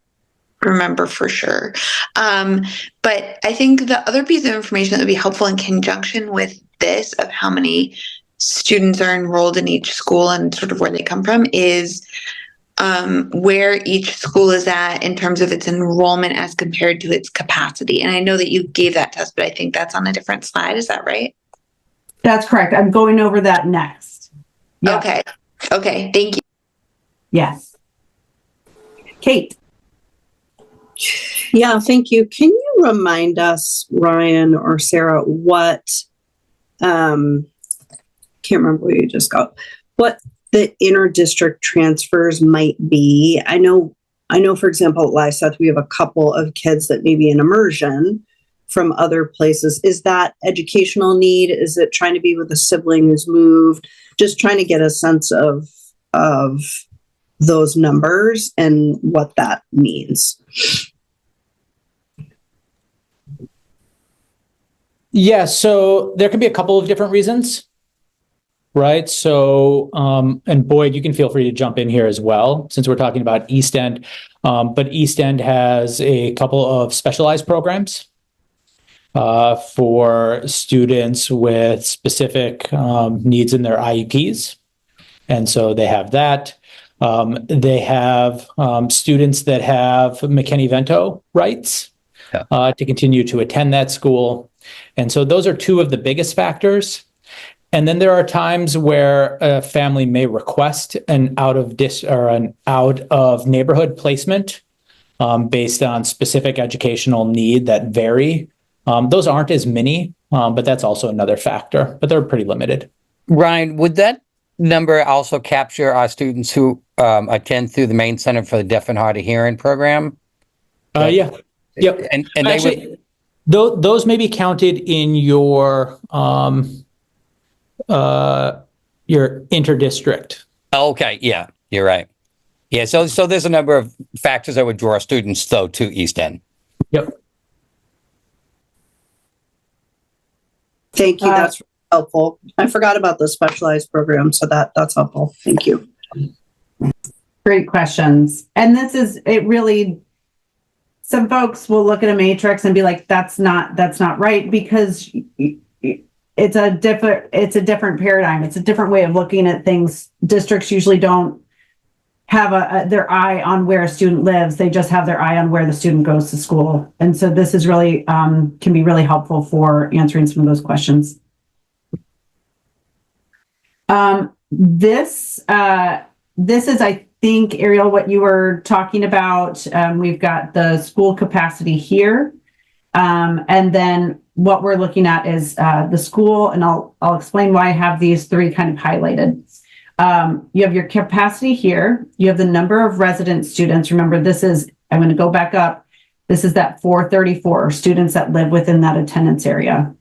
remember for sure. But I think the other piece of information that would be helpful in conjunction with this of how many students are enrolled in each school and sort of where they come from is where each school is at in terms of its enrollment as compared to its capacity. And I know that you gave that to us, but I think that's on a different slide. Is that right? That's correct. I'm going over that next. Yeah. Okay. Thank you. Yes. Kate. Yeah, thank you. Can you remind us, Ryan or Sarah, what, can't remember where you just got, what the inter-district transfers might be? I know, for example, at Lyseth, we have a couple of kids that may be in immersion from other places. Is that educational need? Is it trying to be with a sibling who's moved? Just trying to get a sense of those numbers and what that means. Yeah, so there could be a couple of different reasons, right? So, and Boyd, you can feel free to jump in here as well, since we're talking about East End. But East End has a couple of specialized programs for students with specific needs in their IEPs. And so they have that. They have students that have McKinney-Vento rights to continue to attend that school. And so those are two of the biggest factors. And then there are times where a family may request an out of neighborhood placement based on specific educational need that vary. Those aren't as many, but that's also another factor, but they're pretty limited. Ryan, would that number also capture our students who attend through the Maine Center for the Deaf and Hard of Hearing program? Yeah. Yep. And actually, those may be counted in your interdistrict. Okay. Yeah, you're right. Yeah. So there's a number of factors that would draw students though to East End. Yep. Thank you. That's helpful. I forgot about the specialized program, so that's helpful. Thank you. Great questions. And some folks will look at a matrix and be like, that's not right, because it's a different paradigm. It's a different way of looking at things. Districts usually don't have their eye on where a student lives. They just have their eye on where the student goes to school. And so this is really, can be really helpful for answering some of those questions. This is, I think, Ariel, what you were talking about. We've got the school capacity here. And then what we're looking at is the school, and I'll explain why I have these three kind of highlighted. You have your capacity here. You have the number of resident students. Remember, I'm going to go back up. This is that 434 students that live within that attendance area.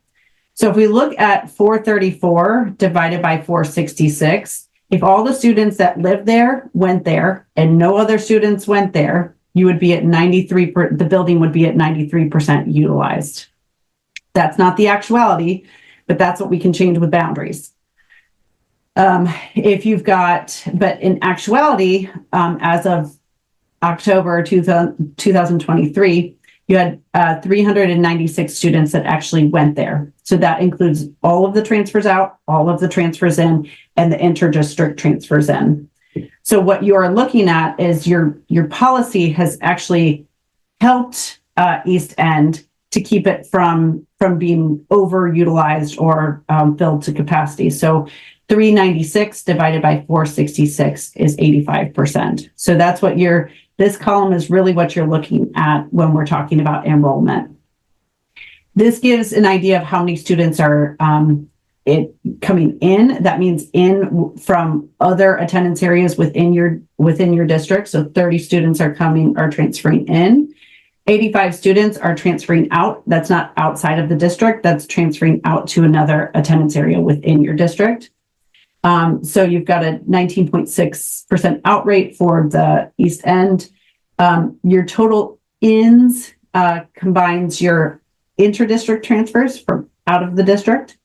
So if we look at 434 divided by 466, if all the students that lived there went there and no other students went there, you would be at 93, the building would be at 93% utilized. That's not the actuality, but that's what we can change with boundaries. If you've got, but in actuality, as of October 2023, you had 396 students that actually went there. So that includes all of the transfers out, all of the transfers in, and the inter-district transfers in. So what you're looking at is your policy has actually helped East End to keep it from being overutilized or filled to capacity. So 396 divided by 466 is 85%. So that's what this column is really what you're looking at when we're talking about enrollment. This gives an idea of how many students are coming in. That means in from other attendance areas within your district. So 30 students are transferring in. 85 students are transferring out. That's not outside of the district. That's transferring out to another attendance area within your district. So you've got a 19.6% out rate for the East End. Your total ins combines your inter-district transfers from out of the district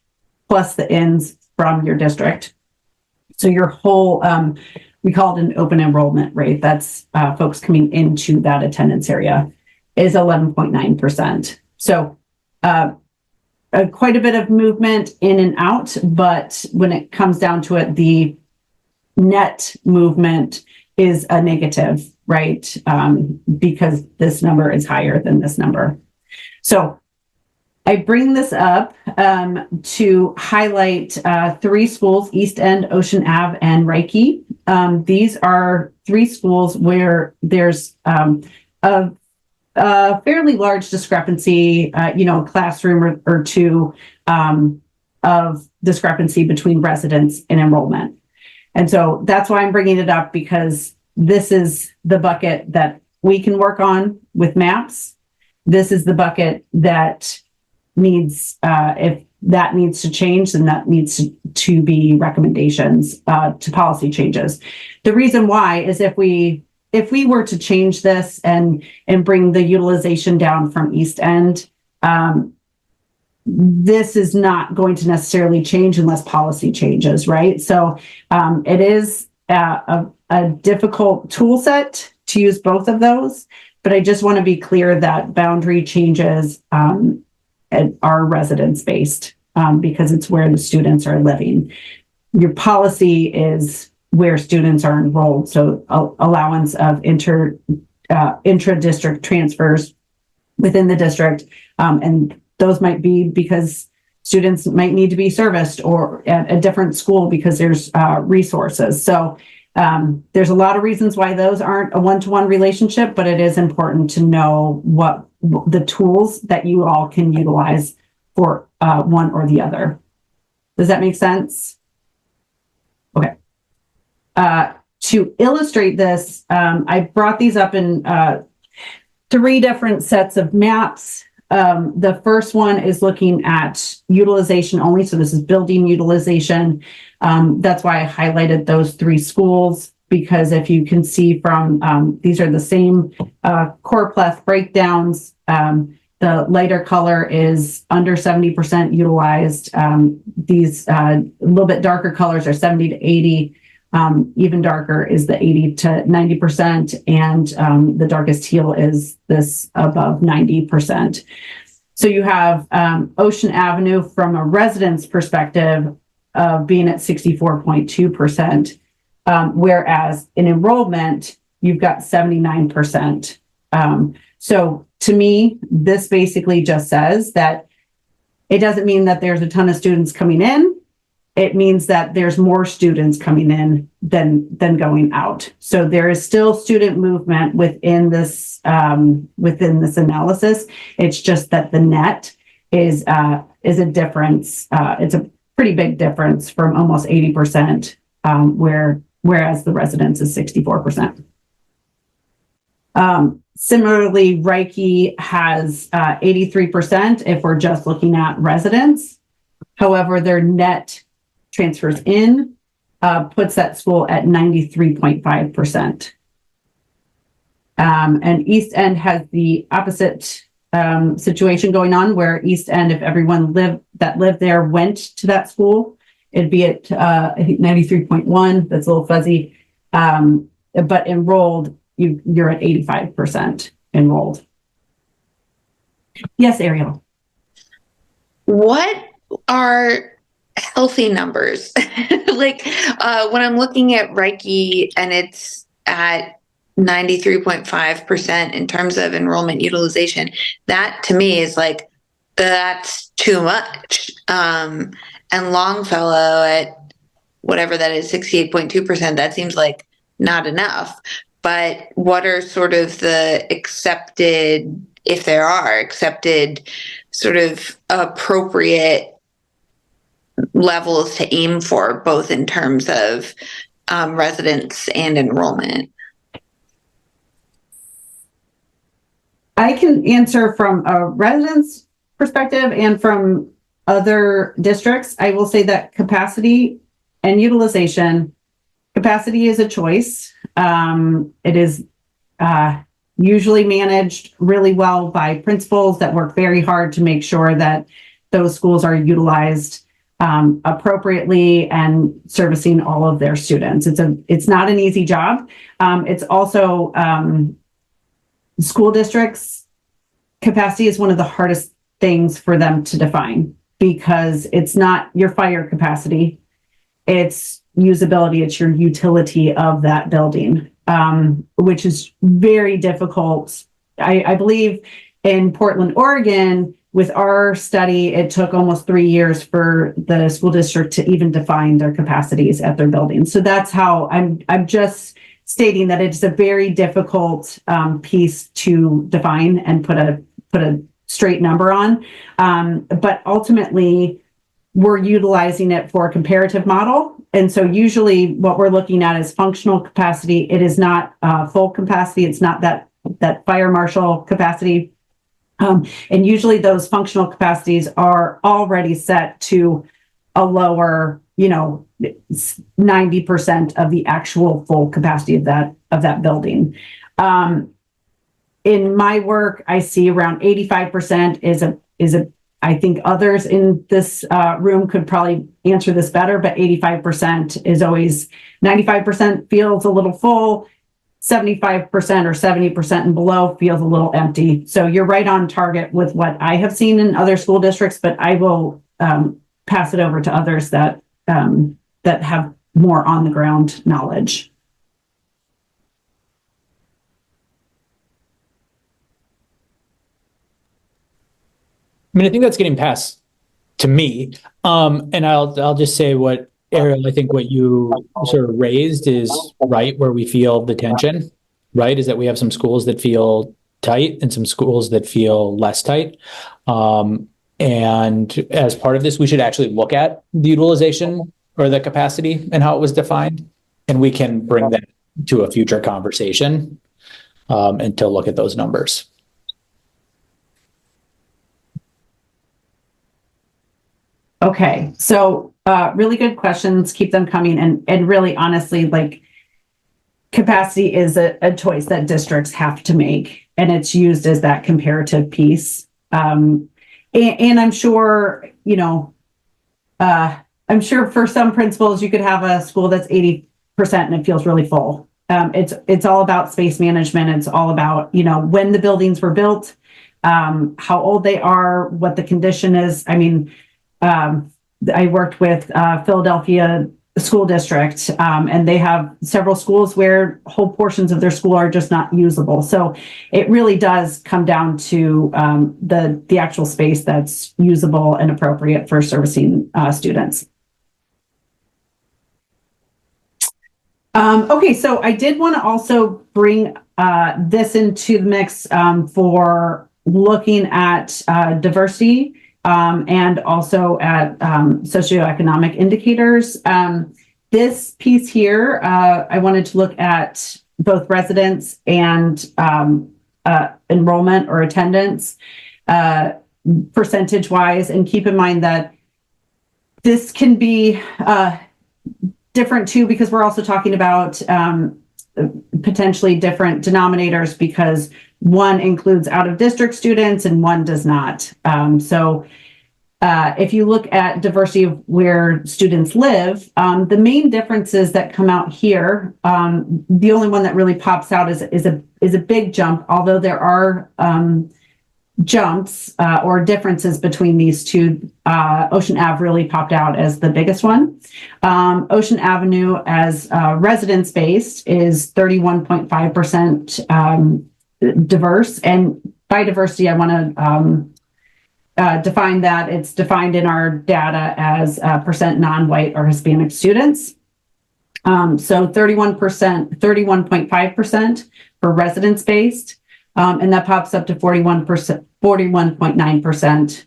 plus the ins from your district. So your whole, we call it an open enrollment rate. That's folks coming into that attendance area is 11.9%. So quite a bit of movement in and out, but when it comes down to it, the net movement is a negative, right? Because this number is higher than this number. So I bring this up to highlight three schools, East End, Ocean Ave, and Reiki. These are three schools where there's a fairly large discrepancy, a classroom or two of discrepancy between residents and enrollment. And so that's why I'm bringing it up, because this is the bucket that we can work on with maps. This is the bucket that needs, if that needs to change, then that needs to be recommendations to policy changes. The reason why is if we were to change this and bring the utilization down from East End, this is not going to necessarily change unless policy changes, right? So it is a difficult tool set to use both of those, but I just want to be clear that boundary changes are residence-based because it's where the students are living. Your policy is where students are enrolled. So allowance of intra-district transfers within the district. And those might be because students might need to be serviced or at a different school because there's resources. So there's a lot of reasons why those aren't a one-to-one relationship, but it is important to know what the tools that you all can utilize for one or the other. Does that make sense? Okay. To illustrate this, I brought these up in three different sets of maps. The first one is looking at utilization only. So this is building utilization. That's why I highlighted those three schools, because if you can see from, these are the same core pleth breakdowns. The lighter color is under 70% utilized. These a little bit darker colors are 70 to 80. Even darker is the 80 to 90%, and the darkest teal is this above 90%. So you have Ocean Avenue from a residence perspective of being at 64.2%, whereas in enrollment, you've got 79%. So to me, this basically just says that it doesn't mean that there's a ton of students coming in. It means that there's more students coming in than going out. So there is still student movement within this analysis. It's just that the net is a difference. It's a pretty big difference from almost 80%, whereas the residence is 64%. Similarly, Reiki has 83% if we're just looking at residents. However, their net transfers in puts that school at 93.5%. And East End has the opposite situation going on, where East End, if everyone that lived there went to that school, it'd be at I think 93.1. That's a little fuzzy. But enrolled, you're at 85% enrolled. Yes, Ariel. What are healthy numbers? Like when I'm looking at Reiki and it's at 93.5% in terms of enrollment utilization, that to me is like, that's too much. And Longfellow at whatever that is, 68.2%, that seems like not enough. But what are sort of the accepted, if there are accepted, sort of appropriate levels to aim for, both in terms of residents and enrollment? I can answer from a resident's perspective and from other districts. I will say that capacity and utilization, capacity is a choice. It is usually managed really well by principals that work very hard to make sure that those schools are utilized appropriately and servicing all of their students. It's not an easy job. It's also school districts, capacity is one of the hardest things for them to define, because it's not your fire capacity, it's usability, it's your utility of that building, which is very difficult. I believe in Portland, Oregon, with our study, it took almost 3 years for the school district to even define their capacities at their buildings. So that's how I'm just stating that it's a very difficult piece to define and put a straight number on. But ultimately, we're utilizing it for a comparative model. And so usually what we're looking at is functional capacity. It is not full capacity. It's not that fire marshal capacity. And usually those functional capacities are already set to a lower, 90% of the actual full capacity of that building. In my work, I see around 85% is a I think others in this room could probably answer this better, but 85% is always, 95% feels a little full, 75% or 70% and below feels a little empty. So you're right on target with what I have seen in other school districts, but I will pass it over to others that have more on the ground knowledge. I mean, I think that's getting passed to me. And I'll just say what, Ariel, I think what you sort of raised is right where we feel the tension, right? Is that we have some schools that feel tight and some schools that feel less tight. And as part of this, we should actually look at the utilization or the capacity and how it was defined. And we can bring that to a future conversation and to look at those numbers. Okay, so really good questions. Keep them coming. And really, honestly, like, capacity is a choice that districts have to make, and it's used as that comparative piece. And I'm sure, I'm sure for some principals, you could have a school that's 80% and it feels really full. It's all about space management. It's all about, when the buildings were built, how old they are, what the condition is. I mean, I worked with Philadelphia School District, and they have several schools where whole portions of their school are just not usable. So it really does come down to the actual space that's usable and appropriate for servicing students. Okay, so I did want to also bring this into the mix for looking at diversity and also at socioeconomic indicators. This piece here, I wanted to look at both residents and enrollment or attendance percentage-wise, and keep in mind that this can be different too, because we're also talking about potentially different denominators, because one includes out of district students and one does not. If you look at diversity of where students live, the main differences that come out here, the only one that really pops out is a big jump, although there are jumps or differences between these two. Ocean Ave really popped out as the biggest one. Ocean Avenue as residence-based is 31.5% diverse. And by diversity, I want to define that. It's defined in our data as percent non-white or Hispanic students. So 31.5% for residence-based. And that pops up to 41.9%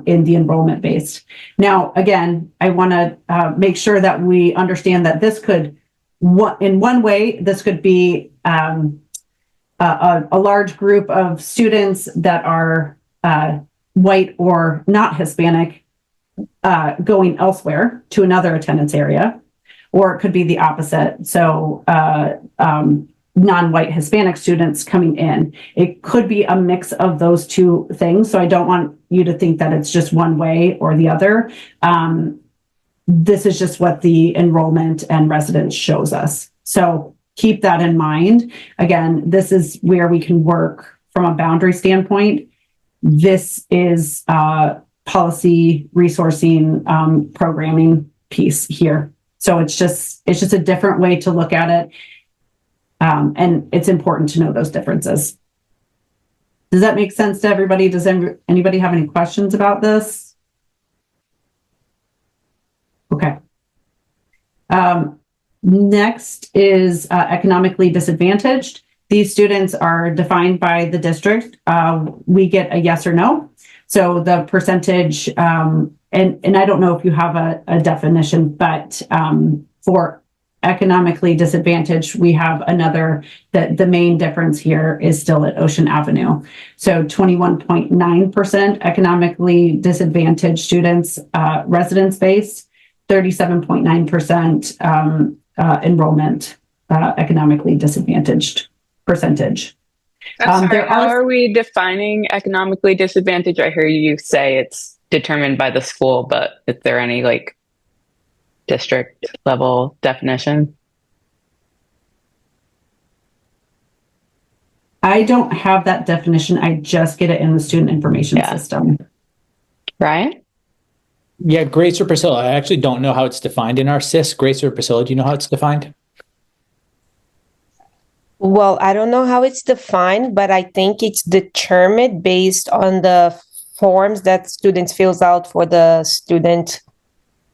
in the enrollment based. Now, again, I want to make sure that we understand that this could, in one way, this could be a large group of students that are white or not Hispanic going elsewhere to another attendance area, or it could be the opposite. So non-white Hispanic students coming in. It could be a mix of those two things. So I don't want you to think that it's just one way or the other. This is just what the enrollment and residence shows us. So keep that in mind. Again, this is where we can work from a boundary standpoint. This is policy resourcing, programming piece here. So it's just a different way to look at it. And it's important to know those differences. Does that make sense to everybody? Does anybody have any questions about this? Okay. Next is economically disadvantaged. These students are defined by the district. We get a yes or no. So the percentage, and I don't know if you have a definition, but for economically disadvantaged, we have another, the main difference here is still at Ocean Avenue. So 21.9% economically disadvantaged students, residence-based, 37.9% enrollment, economically disadvantaged percentage. I'm sorry, how are we defining economically disadvantaged? I hear you say it's determined by the school, but is there any like district level definition? I don't have that definition. I just get it in the student information system. Right? Yeah, Grace or Priscilla, I actually don't know how it's defined in our SIS. Grace or Priscilla, do you know how it's defined? Well, I don't know how it's defined, but I think it's determined based on the forms that students fills out for the student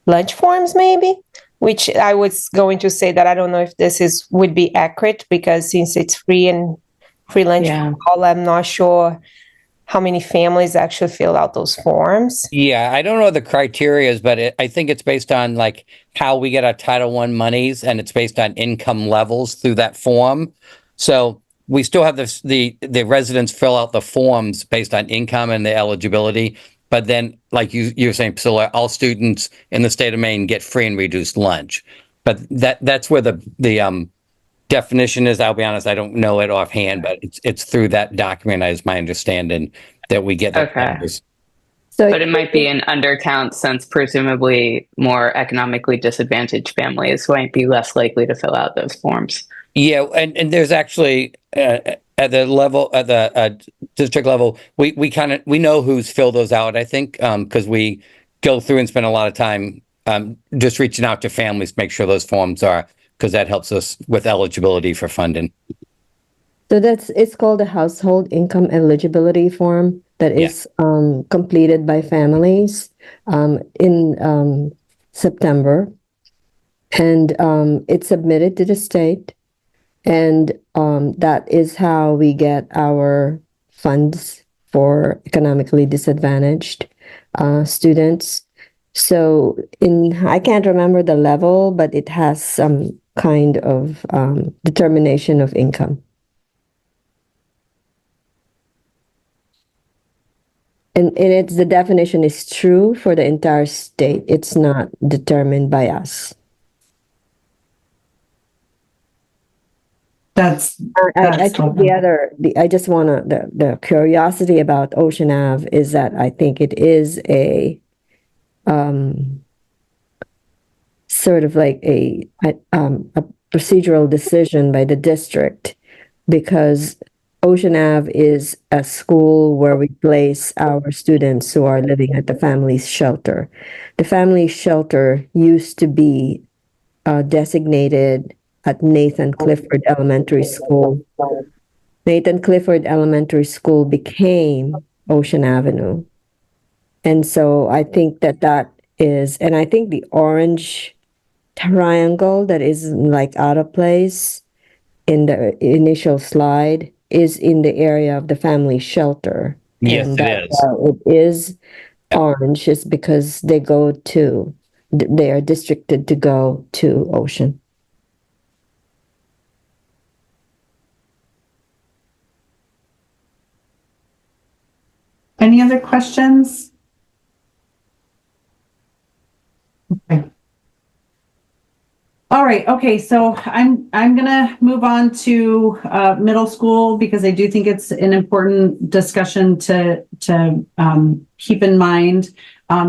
lunch forms, maybe, which I was going to say that I don't know if this would be accurate, because since it's free and free lunch for all, I'm not sure how many families actually fill out those forms. Yeah, I don't know the criteria, but I think it's based on like how we get our Title I monies, and it's based on income levels through that form. So we still have the residents fill out the forms based on income and the eligibility. But then, like you were saying, Priscilla, all students in the state of Maine get free and reduced lunch. But that's where the definition is. I'll be honest, I don't know it offhand, but it's through that document, as my understanding, that we get the numbers. So, but it might be an undercount, since presumably more economically disadvantaged families might be less likely to fill out those forms. Yeah, and there's actually at the level, at the district level, we know who's filled those out. I think because we go through and spend a lot of time just reaching out to families to make sure those forms are, because that helps us with eligibility for funding. So it's called a household income eligibility form that is completed by families in September, and it's submitted to the state, and that is how we get our funds for economically disadvantaged students. So I can't remember the level, but it has some kind of determination of income. and it's the definition is true for the entire state. It's not determined by us. I think I just want to, the curiosity about Ocean Ave is that I think it is a sort of like a procedural decision by the district, because Ocean Ave is a school where we place our students who are living at the family shelter. The family shelter used to be designated at Nathan Clifford Elementary School. Nathan Clifford Elementary School became Ocean Avenue. And so I think that is, and I think the orange triangle that is like out of place in the initial slide is in the area of the family shelter. Yes, and it is. It is orange is because they are districted to go to Ocean. Any other questions? Okay. All right. Okay. So I'm gonna move on to middle school, because I do think it's an important discussion to keep in mind,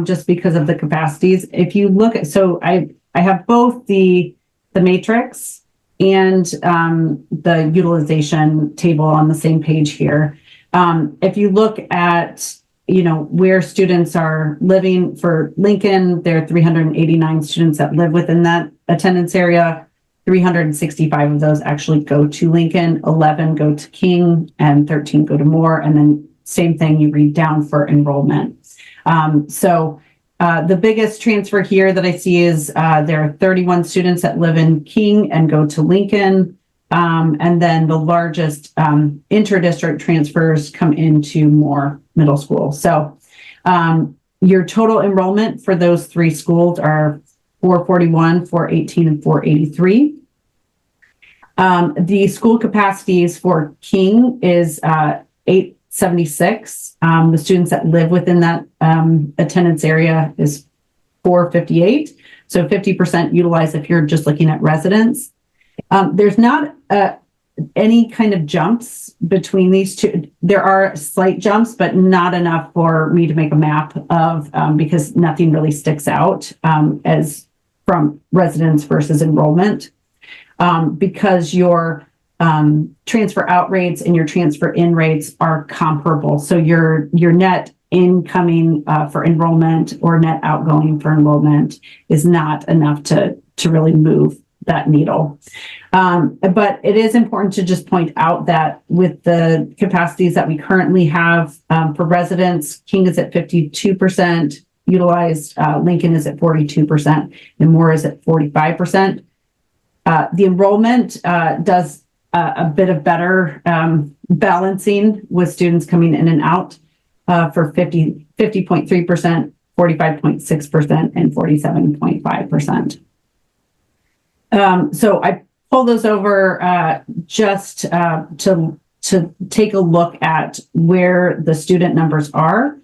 just because of the capacities. If you look at, so I have both the matrix and the utilization table on the same page here. If you look at where students are living for Lincoln, there are 389 students that live within that attendance area. 365 of those actually go to Lincoln, 11 go to King, and 13 go to Moore. And then same thing, you read down for enrollment. The biggest transfer here that I see is there are 31 students that live in King and go to Lincoln. And then the largest inter-district transfers come into Moore Middle School. So your total enrollment for those three schools are 441, 418, and 483. The school capacities for King is 876. The students that live within that attendance area is 458. So 50% utilized if you're just looking at residents. There's not any kind of jumps between these two. There are slight jumps, but not enough for me to make a map of, because nothing really sticks out as from residents versus enrollment, because your transfer out rates and your transfer in rates are comparable. So your net incoming for enrollment or net outgoing for enrollment is not enough to really move that needle. But it is important to just point out that with the capacities that we currently have for residents, King is at 52% utilized, Lincoln is at 42%, and Moore is at 45%. The enrollment does a bit of better balancing with students coming in and out for 50.3%, 45.6%, and 47.5%. So I pull those over just to take a look at where the student numbers are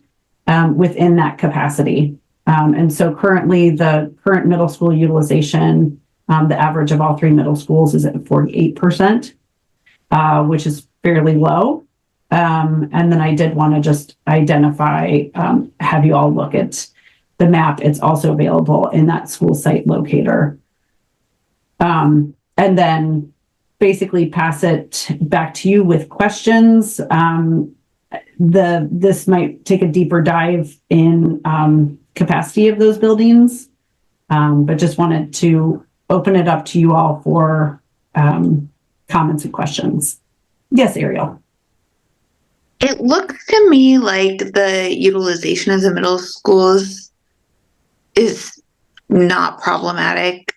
within that capacity. And so currently the current middle school utilization, the average of all three middle schools is at 48%, which is fairly low. And then I did want to just identify, have you all look at the map. It's also available in that school site locator. And then basically pass it back to you with questions. This might take a deeper dive in capacity of those buildings, but just wanted to open it up to you all for comments and questions. Yes, Ariel. It looks to me like the utilization of the middle schools is not problematic,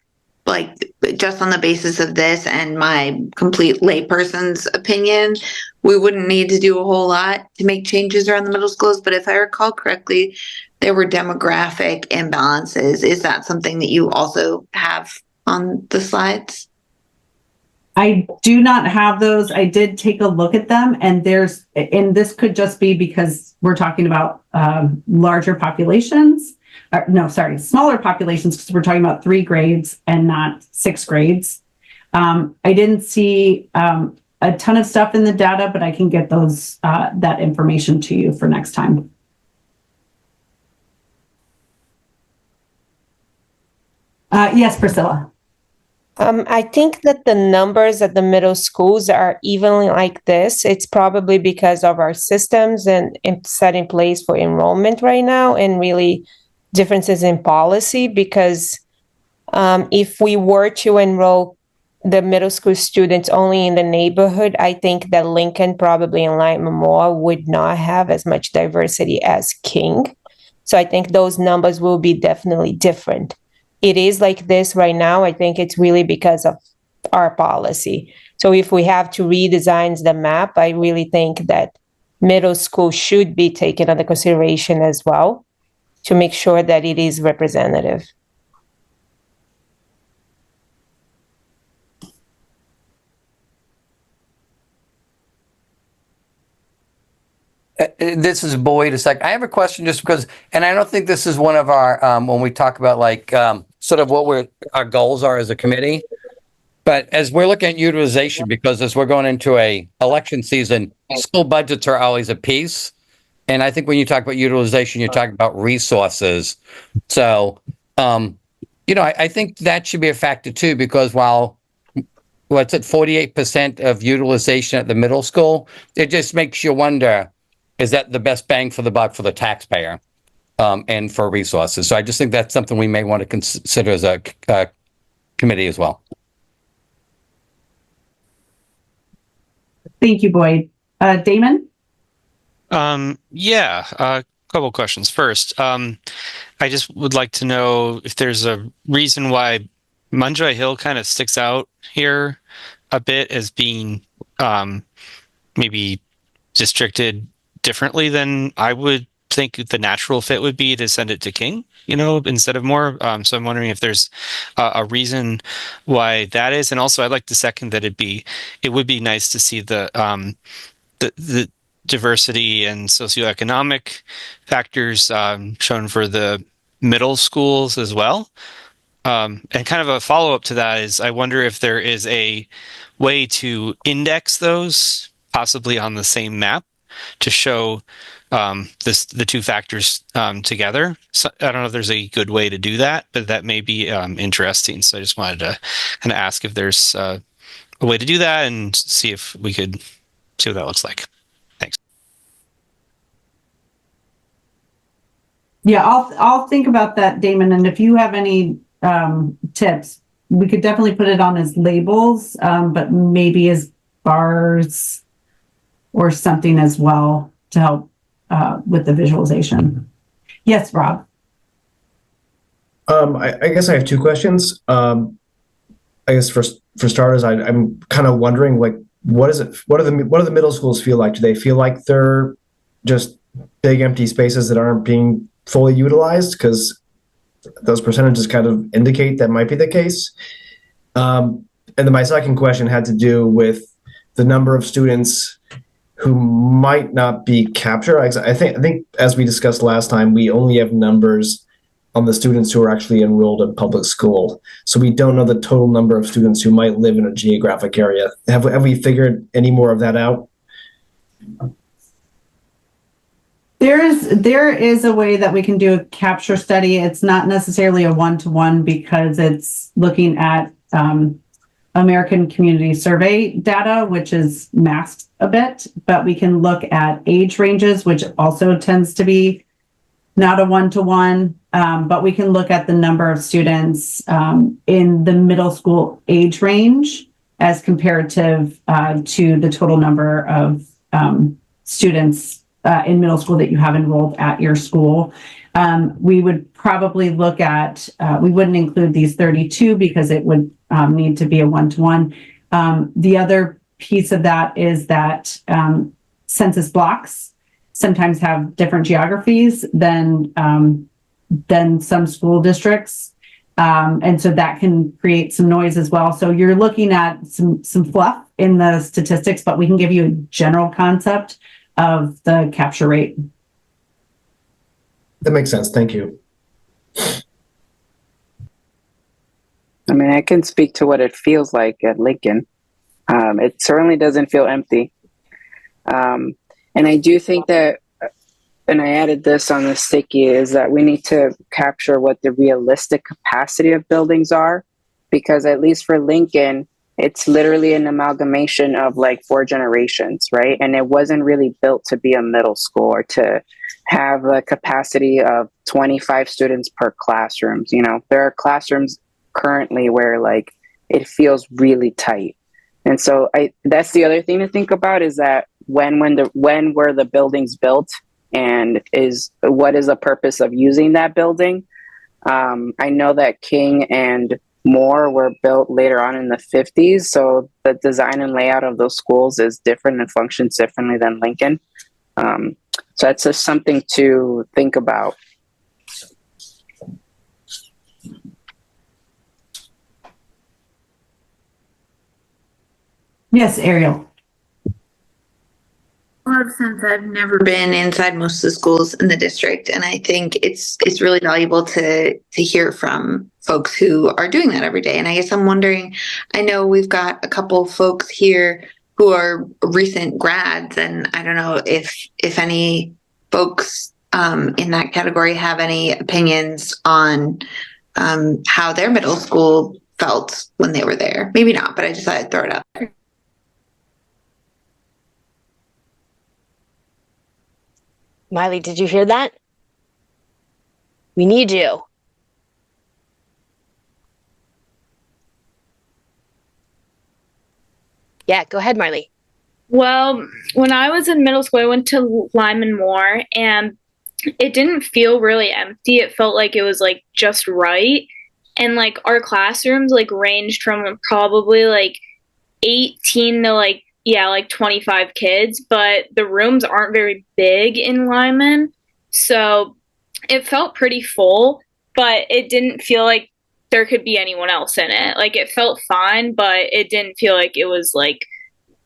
like just on the basis of this and my complete layperson's opinion. We wouldn't need to do a whole lot to make changes around the middle schools. But if I recall correctly, there were demographic imbalances. Is that something that you also have on the slides? I do not have those. I did take a look at them, and this could just be because we're talking about larger populations. Smaller populations, because we're talking about 3 grades and not 6 grades. I didn't see a ton of stuff in the data, but I can get that information to you for next time. Yes, Priscilla. I think that the numbers at the middle schools are evenly like this. It's probably because of our systems and set in place for enrollment right now, and really differences in policy. Because if we were to enroll the middle school students only in the neighborhood, I think that Lincoln, probably in Light Memorial, would not have as much diversity as King. So I think those numbers will be definitely different. It is like this right now. I think it's really because of our policy. So if we have to redesign the map, I really think that middle school should be taken under consideration as well to make sure that it is representative. This is Boyd a sec. I have a question just because, and I don't think this is one of our, when we talk about like sort of what our goals are as a committee. But as we're looking at utilization, because as we're going into a election season, school budgets are always a piece. And I think when you talk about utilization, you're talking about resources. So, I think that should be a factor too, because while what's it, 48% of utilization at the middle school, it just makes you wonder, is that the best bang for the buck for the taxpayer and for resources? So I just think that's something we may want to consider as a committee as well. Thank you, Boyd. Damon? Yeah, a couple questions. First, I just would like to know if there's a reason why Munjoy Hill kind of sticks out here a bit as being maybe districted differently than I would think the natural fit would be to send it to King, instead of Moore. So I'm wondering if there's a reason why that is. And also I'd like to second that it would be nice to see the diversity and socioeconomic factors shown for the middle schools as well. And kind of a follow-up to that is I wonder if there is a way to index those possibly on the same map to show the two factors together. So I don't know if there's a good way to do that, but that may be interesting. So I just wanted to kind of ask if there's a way to do that and see if we could see what that looks like. Thanks. Yeah, I'll think about that, Damon. And if you have any tips, we could definitely put it on as labels, but maybe as bars or something as well to help with the visualization. Yes, Rob. I guess I have 2 questions. I guess for starters, I'm kind of wondering, like, what do the middle schools feel like? Do they feel like they're just big empty spaces that aren't being fully utilized? Because those percentages kind of indicate that might be the case. And then my second question had to do with the number of students who might not be captured. I think as we discussed last time, we only have numbers on the students who are actually enrolled in public school. So we don't know the total number of students who might live in a geographic area. Have we figured any more of that out? There is a way that we can do a capture study. It's not necessarily a one-to-one because it's looking at American Community Survey data, which is masked a bit, but we can look at age ranges, which also tends to be not a one-to-one, but we can look at the number of students in the middle school age range as comparative to the total number of students in middle school that you have enrolled at your school. We would probably look at, we wouldn't include these 32 because it would need to be a one-to-one. The other piece of that is that census blocks sometimes have different geographies than some school districts. And so that can create some noise as well. So you're looking at some fluff in the statistics, but we can give you a general concept of the capture rate. That makes sense. Thank you. I mean, I can speak to what it feels like at Lincoln. It certainly doesn't feel empty. And I do think that, and I added this on the sticky, is that we need to capture what the realistic capacity of buildings are, because at least for Lincoln, it's literally an amalgamation of like 4 generations, right? And it wasn't really built to be a middle school or to have a capacity of 25 students per classrooms. You know, there are classrooms currently where like it feels really tight. And so that's the other thing to think about, is that when were the buildings built, and what is the purpose of using that building? I know that King and Moore were built later on in the 50s, so the design and layout of those schools is different and functions differently than Lincoln. So that's just something to think about. Yes, Ariel. Well, since I've never been inside most of the schools in the district, and I think it's really valuable to hear from folks who are doing that every day. And I guess I'm wondering, I know we've got a couple folks here who are recent grads, and I don't know if any folks in that category have any opinions on how their middle school felt when they were there. Maybe not, but I just thought I'd throw it out there. Miley, did you hear that? We need you. Yeah, go ahead, Marley. Well, when I was in middle school, I went to Lyman Moore, and it didn't feel really empty. It felt like it was like just right. And like our classrooms like ranged from probably like 18 to like 25 kids, but the rooms aren't very big in Lyman. So it felt pretty full, but it didn't feel like there could be anyone else in it. Like it felt fine, but it didn't feel like it was like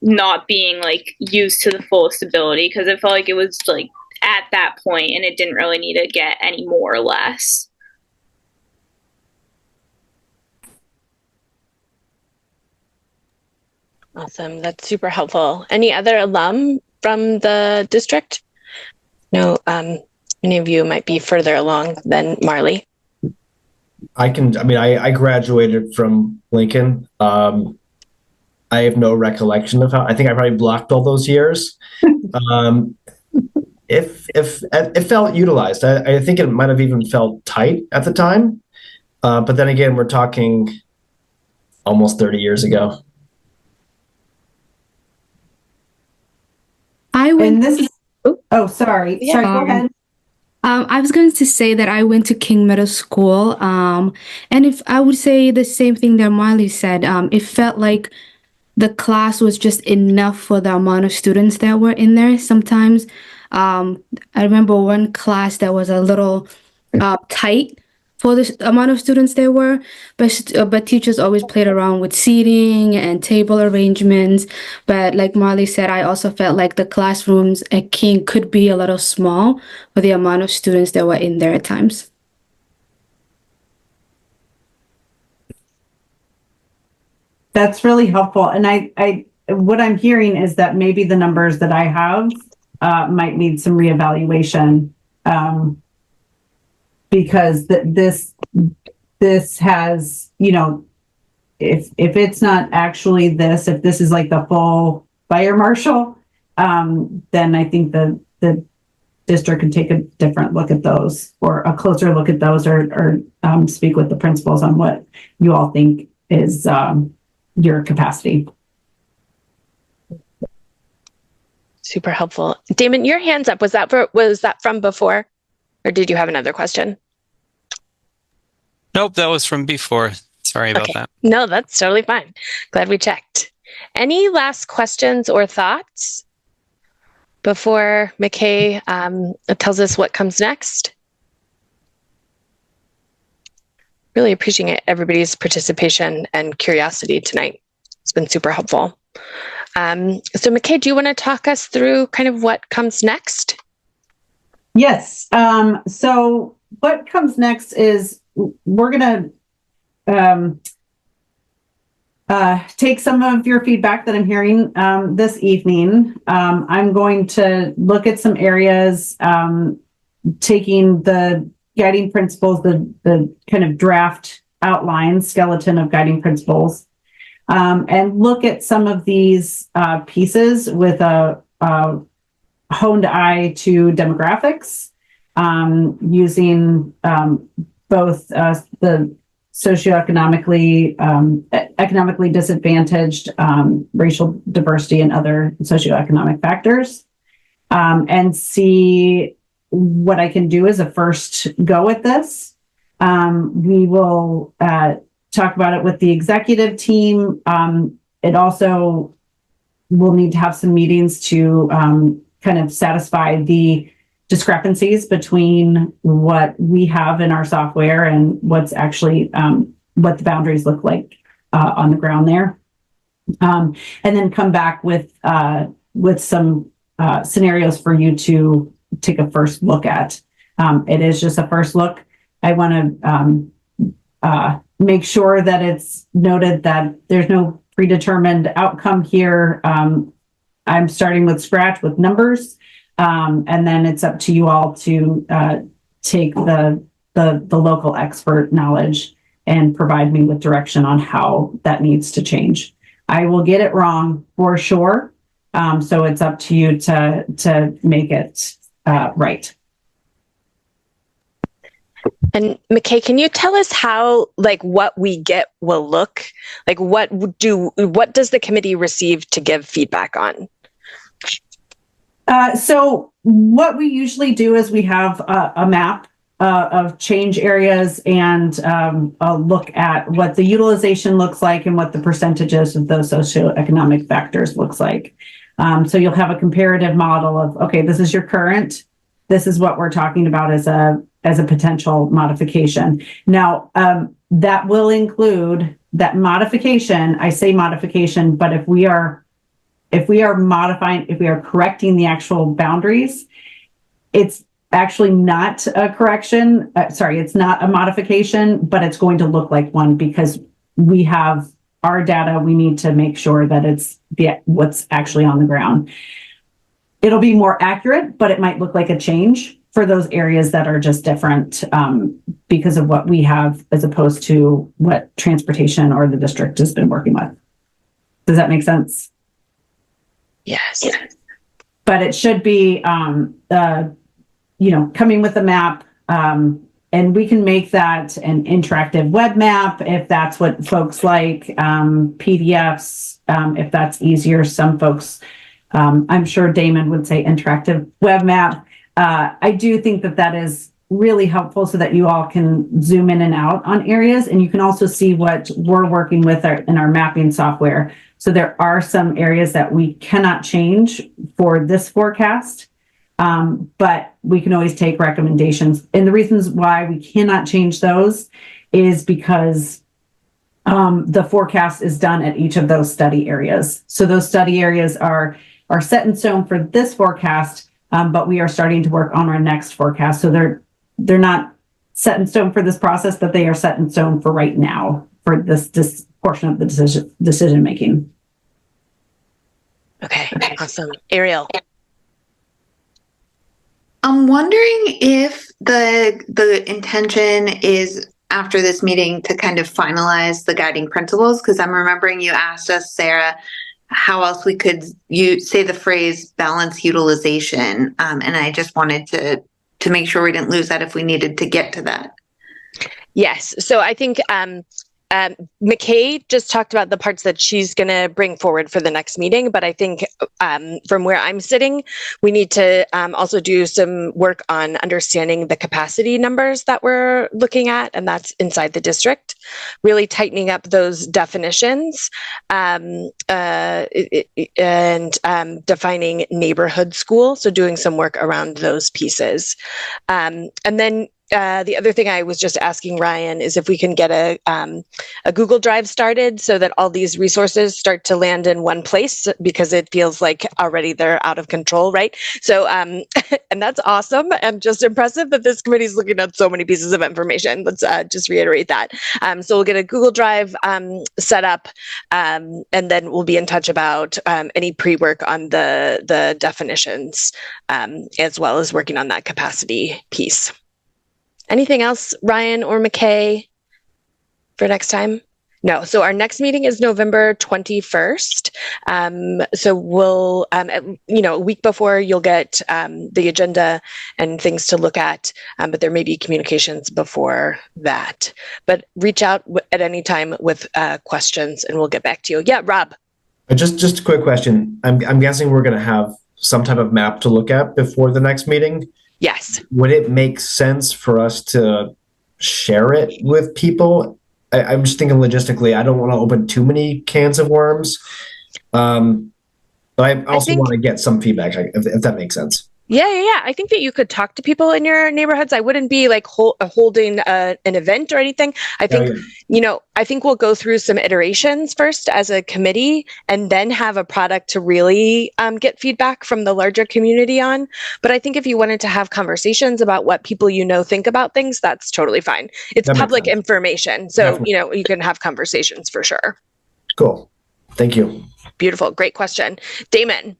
not being like used to the fullest ability, because it felt like it was like at that point and it didn't really need to get any more or less. Awesome. That's super helpful. Any other alum from the district? No, many of you might be further along than Marley. I graduated from Lincoln. I have no recollection of how, I think I probably blocked all those years. If it felt utilized, I think it might have even felt tight at the time. But then again, we're talking almost 30 years ago. Sorry. Yeah. Sorry, go ahead. I was going to say that I went to King Middle School, and if I would say the same thing that Miley said, it felt like the class was just enough for the amount of students that were in there. Sometimes, I remember one class that was a little tight for the amount of students there were, but teachers always played around with seating and table arrangements. But like Marley said, I also felt like the classrooms at King could be a little small for the amount of students that were in there at times. That's really helpful. And I what I'm hearing is that maybe the numbers that I have might need some reevaluation, because this has, if it's not actually this, if this is like the full fire marshal, then I think the district can take a different look at those, or a closer look at those, or speak with the principals on what you all think is your capacity. Super helpful. Damon, your hand's up. Was that from before, or did you have another question? Nope, that was from before. Sorry about that. No, that's totally fine. Glad we checked. Any last questions or thoughts before McKay tells us what comes next? really appreciating everybody's participation and curiosity tonight. It's been super helpful. So McKay, do you want to talk us through kind of what comes next? Yes. So what comes next is we're going to take some of your feedback that I'm hearing this evening. I'm going to look at some areas, taking the guiding principles, the kind of draft outline, skeleton of guiding principles, and look at some of these pieces with a honed eye to demographics, using both the socioeconomically, economically disadvantaged, racial diversity, and other socioeconomic factors, and see what I can do as a first go at this. We will talk about it with the executive team. It also will need to have some meetings to kind of satisfy the discrepancies between what we have in our software and what's actually what the boundaries look like on the ground there, and then come back with some scenarios for you to take a first look at. It is just a first look. I want to make sure that it's noted that there's no predetermined outcome here. I'm starting with scratch with numbers. And then it's up to you all to take the local expert knowledge and provide me with direction on how that needs to change. I will get it wrong for sure. So it's up to you to make it right. And McKay, can you tell us how, like, what we get will look like? What does the committee receive to give feedback on? So what we usually do is we have a map of change areas and a look at what the utilization looks like and what the percentages of those socioeconomic factors looks like. So you'll have a comparative model of, okay, this is your current, this is what we're talking about as a potential modification. Now, that will include that modification. I say modification, but if we are modifying, if we are correcting the actual boundaries, it's actually not a correction. It's not a modification, but it's going to look like one because we have our data. We need to make sure that it's what's actually on the ground. It'll be more accurate, but it might look like a change for those areas that are just different because of what we have as opposed to what transportation or the district has been working with. Does that make sense? Yes. But it should be, coming with a map, and we can make that an interactive web map if that's what folks like, PDFs, if that's easier. Some folks, I'm sure Damon would say interactive web map. I do think that is really helpful so that you all can zoom in and out on areas, and you can also see what we're working with in our mapping software. So there are some areas that we cannot change for this forecast, but we can always take recommendations. And the reasons why we cannot change those is because the forecast is done at each of those study areas. So those study areas are set in stone for this forecast, but we are starting to work on our next forecast. So they're not set in stone for this process, but they are set in stone for right now for this portion of the decision making. Okay, awesome. Ariel. I'm wondering if the intention is after this meeting to kind of finalize the guiding principles, because I'm remembering you asked us, Sarah, how else we could say the phrase balance utilization, and I just wanted to make sure we didn't lose that if we needed to get to that. Yes. So I think McKay just talked about the parts that she's going to bring forward for the next meeting, but I think from where I'm sitting, we need to also do some work on understanding the capacity numbers that we're looking at, and that's inside the district, really tightening up those definitions and defining neighborhood school. So doing some work around those pieces. And then the other thing I was just asking Ryan is if we can get a Google Drive started so that all these resources start to land in one place, because it feels like already they're out of control, right? So, and that's awesome and just impressive that this committee is looking at so many pieces of information. Let's just reiterate that. So we'll get a Google Drive set up, and then we'll be in touch about any pre-work on the definitions, as well as working on that capacity piece. Anything else, Ryan or McKay, for next time? No. So our next meeting is November 21st. So we'll, a week before, you'll get the agenda and things to look at, but there may be communications before that. But reach out at any time with questions and we'll get back to you. Yeah, Rob. Just a quick question. I'm guessing we're going to have some type of map to look at before the next meeting. Yes. Would it make sense for us to share it with people? I'm just thinking logistically, I don't want to open too many cans of worms. But I also want to get some feedback, if that makes sense. Yeah. I think that you could talk to people in your neighborhoods. I wouldn't be like holding an event or anything. I think, I think we'll go through some iterations first as a committee and then have a product to really get feedback from the larger community on. But I think if you wanted to have conversations about what people think about things, that's totally fine. It's public information. So, you can have conversations for sure. Cool. Thank you. Beautiful. Great question. Damon.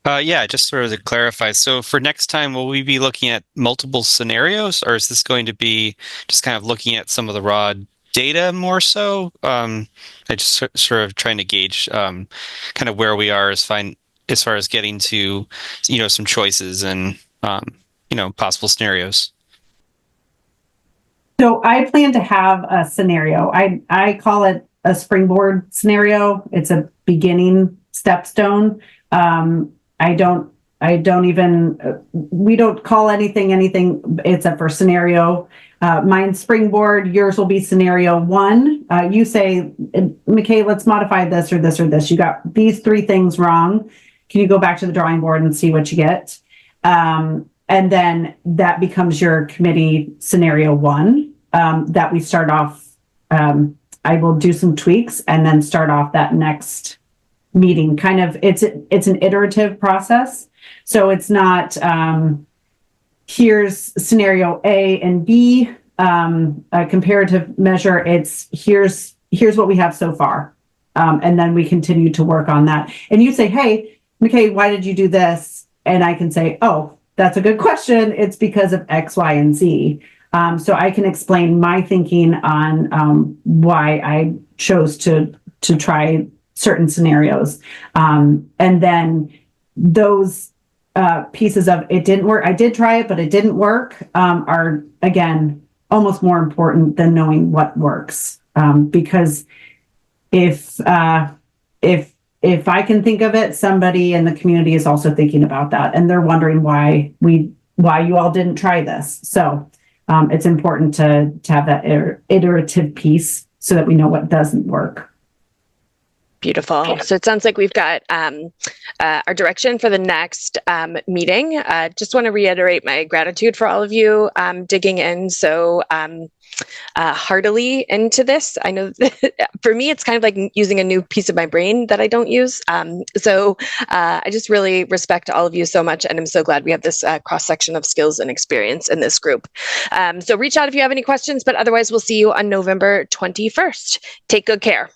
Yeah, just sort of to clarify. So for next time, will we be looking at multiple scenarios, or is this going to be just kind of looking at some of the raw data more so? I just sort of trying to gauge kind of where we are as far as getting to, some choices and, possible scenarios. So I plan to have a scenario. I call it a springboard scenario. It's a beginning stepstone. we don't call anything. It's a first scenario. Mine's springboard, yours will be scenario 1. You say, McKay, let's modify this or this or this. You got these 3 things wrong. Can you go back to the drawing board and see what you get? And then that becomes your committee scenario 1, that we start off. I will do some tweaks and then start off that next meeting. Kind of, it's an iterative process. So it's not, here's scenario A and B, a comparative measure. It's here's what we have so far. And then we continue to work on that. And you say, hey, McKay, why did you do this? And I can say, oh, that's a good question. It's because of X, Y, and Z. So I can explain my thinking on why I chose to try certain scenarios. And then those pieces of it didn't work. I did try it, but it didn't work, are, again, almost more important than knowing what works. Because if I can think of it, somebody in the community is also thinking about that, and they're wondering why you all didn't try this. So it's important to have that iterative piece so that we know what doesn't work. Beautiful. So it sounds like we've got our direction for the next meeting. Just want to reiterate my gratitude for all of you digging in so heartily into this. I know for me, it's kind of like using a new piece of my brain that I don't use. So I just really respect all of you so much. And I'm so glad we have this cross-section of skills and experience in this group. So reach out if you have any questions, but otherwise we'll see you on November 21st. Take good care.